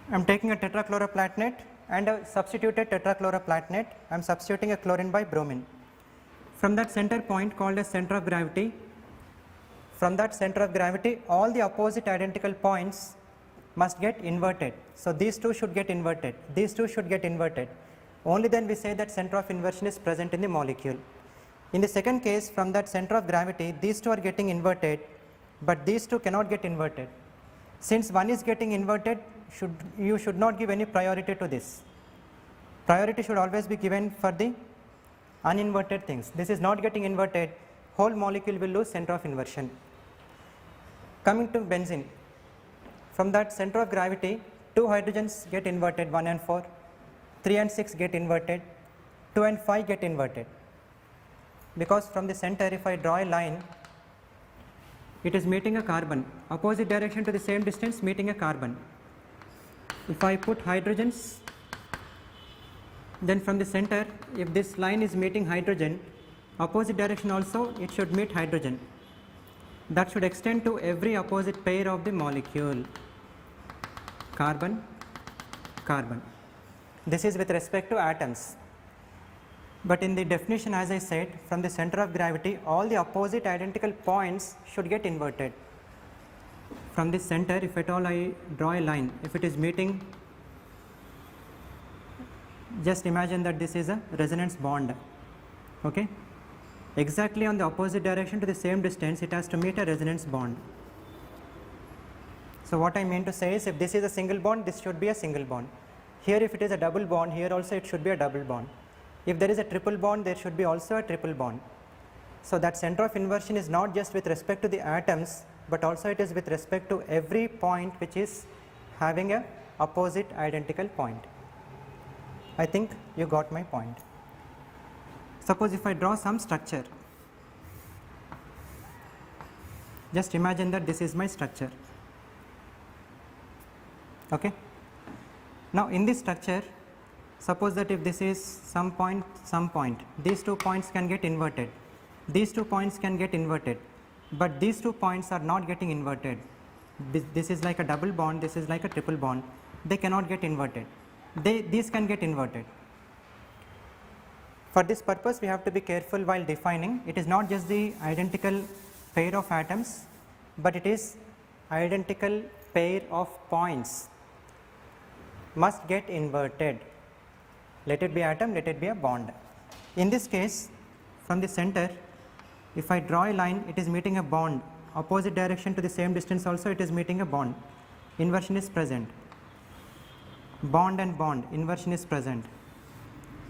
I am taking a tetrachloroplatinate and a substituted tetrachloroplatinate. I am substituting a chlorine by bromine. From that center point called as center of gravity, from that center of gravity, all the opposite identical points must get inverted. So these two should get inverted, these two should get inverted. Only then we say that center of inversion is present in the molecule. In the second case, from that center of gravity, these two are getting inverted, but these two cannot get inverted. Since one is getting inverted, you should not give any priority to this. Priority should always be given for the uninverted things. This is not getting inverted, whole molecule will lose center of inversion. Coming to benzene, from that center of gravity, 2 hydrogens get inverted, 1 and 4, 3 and 6 get inverted, 2 and 5 get inverted. Because from the center, if I draw a line, it is meeting a carbon, opposite direction to the same distance meeting a carbon. If I put hydrogens, then from the center, if this line is meeting hydrogen, opposite direction also it should meet hydrogen. That should extend to every opposite pair of the molecule, carbon, carbon. This is with respect to atoms. But in the definition, as I said, from the center of gravity, all the opposite identical points should get inverted. From this center, if at all I draw a line, if it is meeting, just imagine that this is a resonance bond. Okay? Exactly on the opposite direction to the same distance, it has to meet a resonance bond. So what I mean to say is, if this is a single bond, this should be a single bond. Here if it is a double bond, here also it should be a double bond. If there is a triple bond, there should be also a triple bond. So that center of inversion is not just with respect to the atoms, but also it is with respect to every point which is having a opposite identical point. I think you got my point. Suppose if I draw some structure, just imagine that this is my structure. Okay. Now in this structure, suppose that if this is some point, these 2 points can get inverted, these 2 points can get inverted, but these 2 points are not getting inverted. This is like a double bond, this is like a triple bond, they cannot get inverted. These can get inverted. For this purpose, we have to be careful while defining. It is not just the identical pair of atoms, but it is identical pair of points must get inverted. Let it be atom, let it be a bond. In this case, from the center, if I draw a line, it is meeting a bond. Opposite direction to the same distance also it is meeting a bond. Inversion is present. Bond and bond, inversion is present.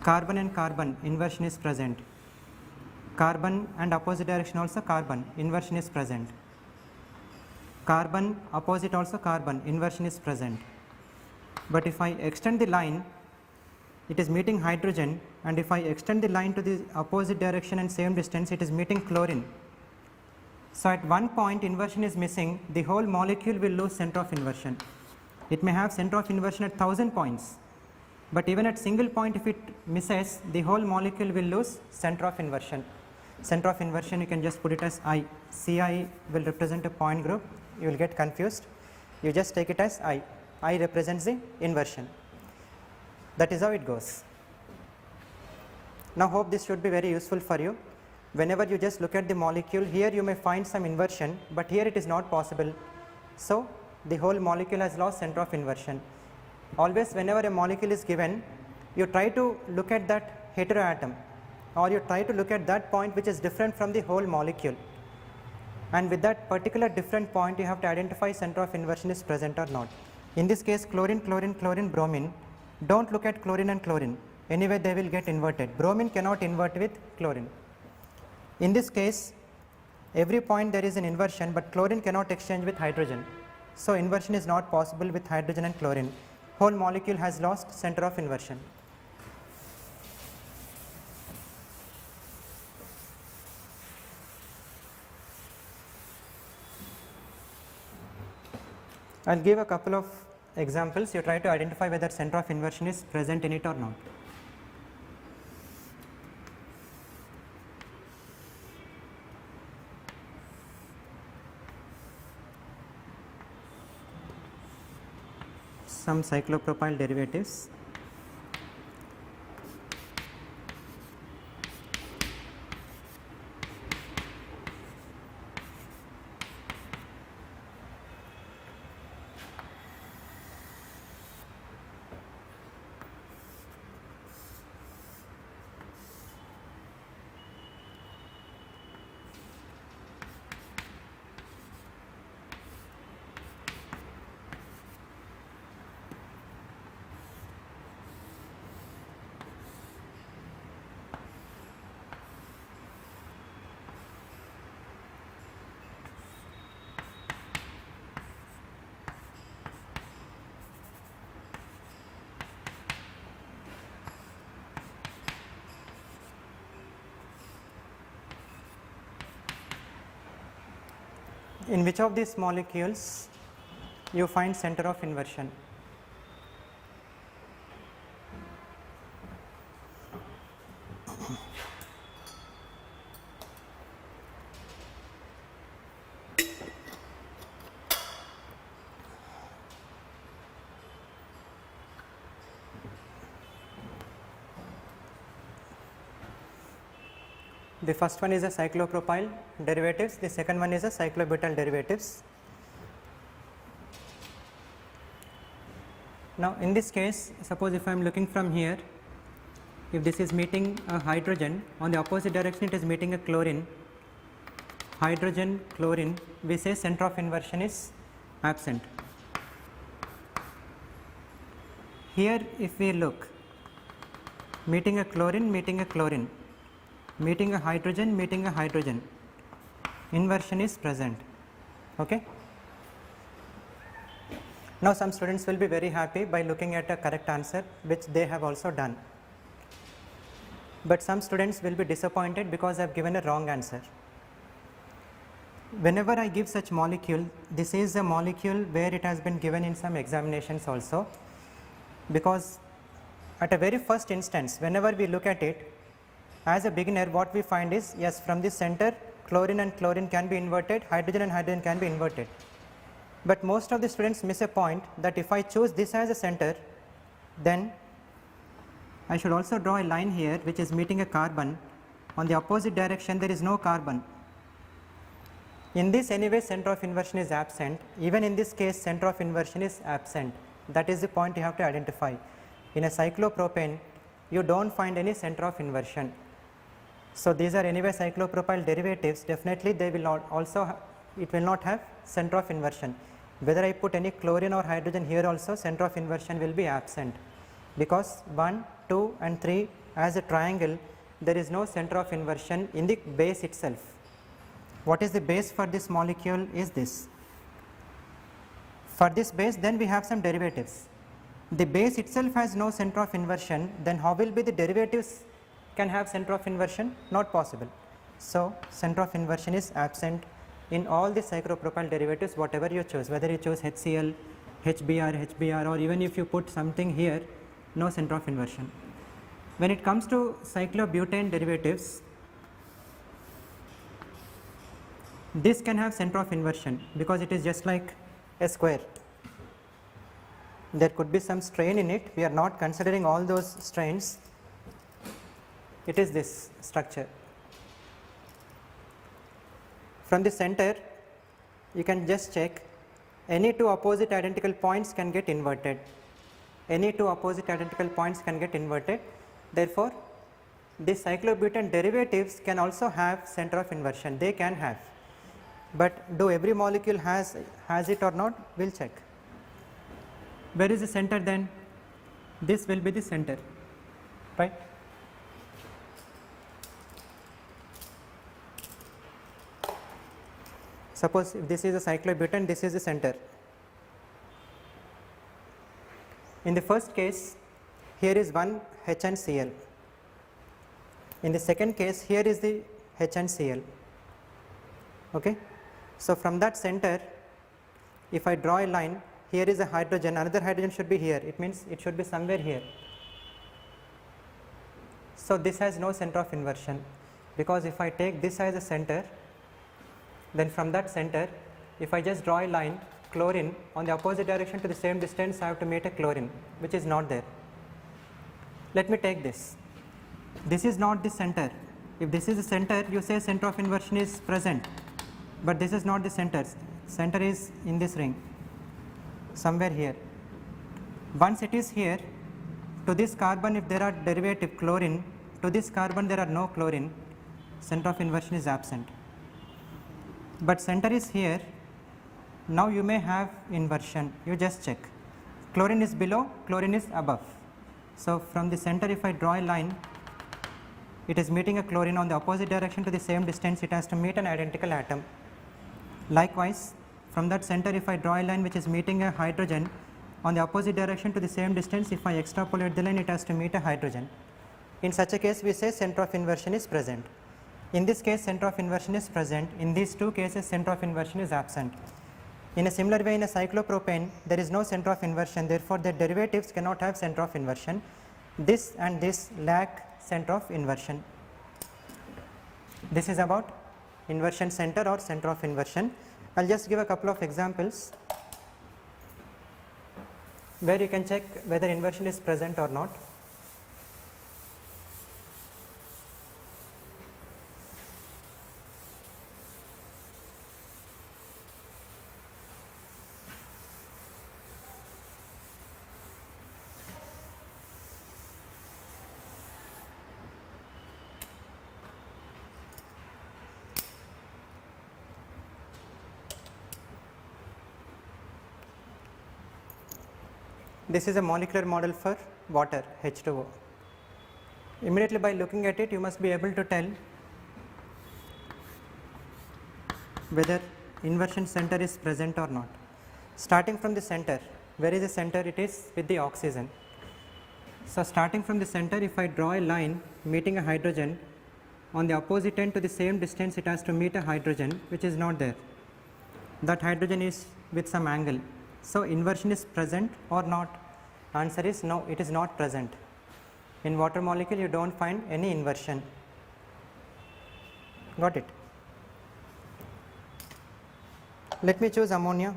Carbon and carbon, inversion is present. Carbon and opposite direction also carbon, inversion is present. Carbon, opposite also carbon, inversion is present. But if I extend the line, it is meeting hydrogen, and if I extend the line to the opposite direction and same distance, it is meeting chlorine. So at one point inversion is missing, the whole molecule will lose center of inversion. It may have center of inversion at 1000 points, but even at single point if it misses, the whole molecule will lose center of inversion. Center of inversion, you can just put it as I. Ci will represent a point group, you will get confused, you just take it as I. I represents the inversion. That is how it goes. Now hope this should be very useful for you. Whenever you just look at the molecule, here you may find some inversion, but here it is not possible. So the whole molecule has lost center of inversion. Always whenever a molecule is given, you try to look at that heteroatom, or you try to look at that point which is different from the whole molecule. And with that particular different point, you have to identify center of inversion is present or not. In this case, chlorine, chlorine, chlorine, bromine. Don't look at chlorine and chlorine. Anyway, they will get inverted. Bromine cannot invert with chlorine. In this case, every point there is an inversion, but chlorine cannot exchange with hydrogen. So inversion is not possible with hydrogen and chlorine. Whole molecule has lost center of inversion. I will give a couple of examples. You try to identify whether center of inversion is present in it or not. Some cyclopropyl derivatives. in which of these molecules you find center of inversion? The first one is a cyclopropyl derivatives, the second one is a cyclobutyl derivatives. Now, in this case, suppose if I am looking from here, if this is meeting a hydrogen, on the opposite direction it is meeting a chlorine, hydrogen, chlorine, we say center of inversion is absent. Here if we look, meeting a chlorine, meeting a chlorine, meeting a hydrogen, inversion is present. Okay. Now, some students will be very happy by looking at a correct answer which they have also done, but some students will be disappointed because I have given a wrong answer. Whenever I give such molecule, this is a molecule where it has been given in some examinations also, because at a very first instance whenever we look at it, as a beginner what we find is, yes, from this center chlorine and chlorine can be inverted, hydrogen and hydrogen can be inverted. But most of the students miss a point that if I choose this as a center, then I should also draw a line here which is meeting a carbon. On the opposite direction there is no carbon. In this anyway center of inversion is absent, even in this case center of inversion is absent. That is the point you have to identify. In a cyclopropane you do not find any center of inversion. So, these are anyway cyclopropyl derivatives, definitely they will not also it will not have center of inversion. Whether I put any chlorine or hydrogen here also, center of inversion will be absent, because 1, 2 and 3 as a triangle there is no center of inversion in the base itself. What is the base for this molecule is this. For this base then we have some derivatives. The base itself has no center of inversion, then how will be the derivatives can have center of inversion? Not possible. So, center of inversion is absent in all the cyclopropyl derivatives whatever you choose, whether you choose HCl, HBr, or even if you put something here, no center of inversion. When it comes to cyclobutane derivatives, this can have center of inversion because it is just like a square. There could be some strain in it, we are not considering all those strains. It is this structure. From the center you can just check, any two opposite identical points can get inverted, any two opposite identical points can get inverted. Therefore, the cyclobutane derivatives can also have center of inversion, they can have, but do every molecule has it or not, we will check. Where is the center then? This will be the center, right. Suppose if this is a cyclobutane, this is the center. In the first case, here is one H and Cl. In the second case, here is the H and Cl. Okay. So, from that center, if I draw a line, here is a hydrogen, another hydrogen should be here, it means it should be somewhere here. So, this has no center of inversion, because if I take this as a center, then from that center if I just draw a line, chlorine, on the opposite direction to the same distance I have to meet a chlorine, which is not there. Let me take this. This is not the center. If this is the center, you say center of inversion is present, but this is not the center. Center is in this ring, somewhere here. Once it is here, to this carbon if there are derivative chlorine, to this carbon there are no chlorine, center of inversion is absent. But center is here, now you may have inversion, you just check. Chlorine is below, chlorine is above. So, from the center if I draw a line, it is meeting a chlorine, on the opposite direction to the same distance it has to meet an identical atom. Likewise, from that center if I draw a line which is meeting a hydrogen, on the opposite direction to the same distance if I extrapolate the line, it has to meet a hydrogen. In such a case we say center of inversion is present. In this case, center of inversion is present. In these two cases, center of inversion is absent. In a similar way, in a cyclopropane, there is no center of inversion, therefore, their derivatives cannot have center of inversion. This and this lack center of inversion. This is about inversion center or center of inversion. I will just give a couple of examples where you can check whether inversion is present or not. This is a molecular model for water, H2O. Immediately by looking at it, you must be able to tell whether inversion center is present or not. Starting from the center, where is the center? It is with the oxygen. So, starting from the center, if I draw a line meeting a hydrogen, on the opposite end to the same distance it has to meet a hydrogen which is not there. That hydrogen is with some angle. So, inversion is present or not? Answer is no, it is not present. In water molecule you do not find any inversion. Got it? Let me choose ammonia.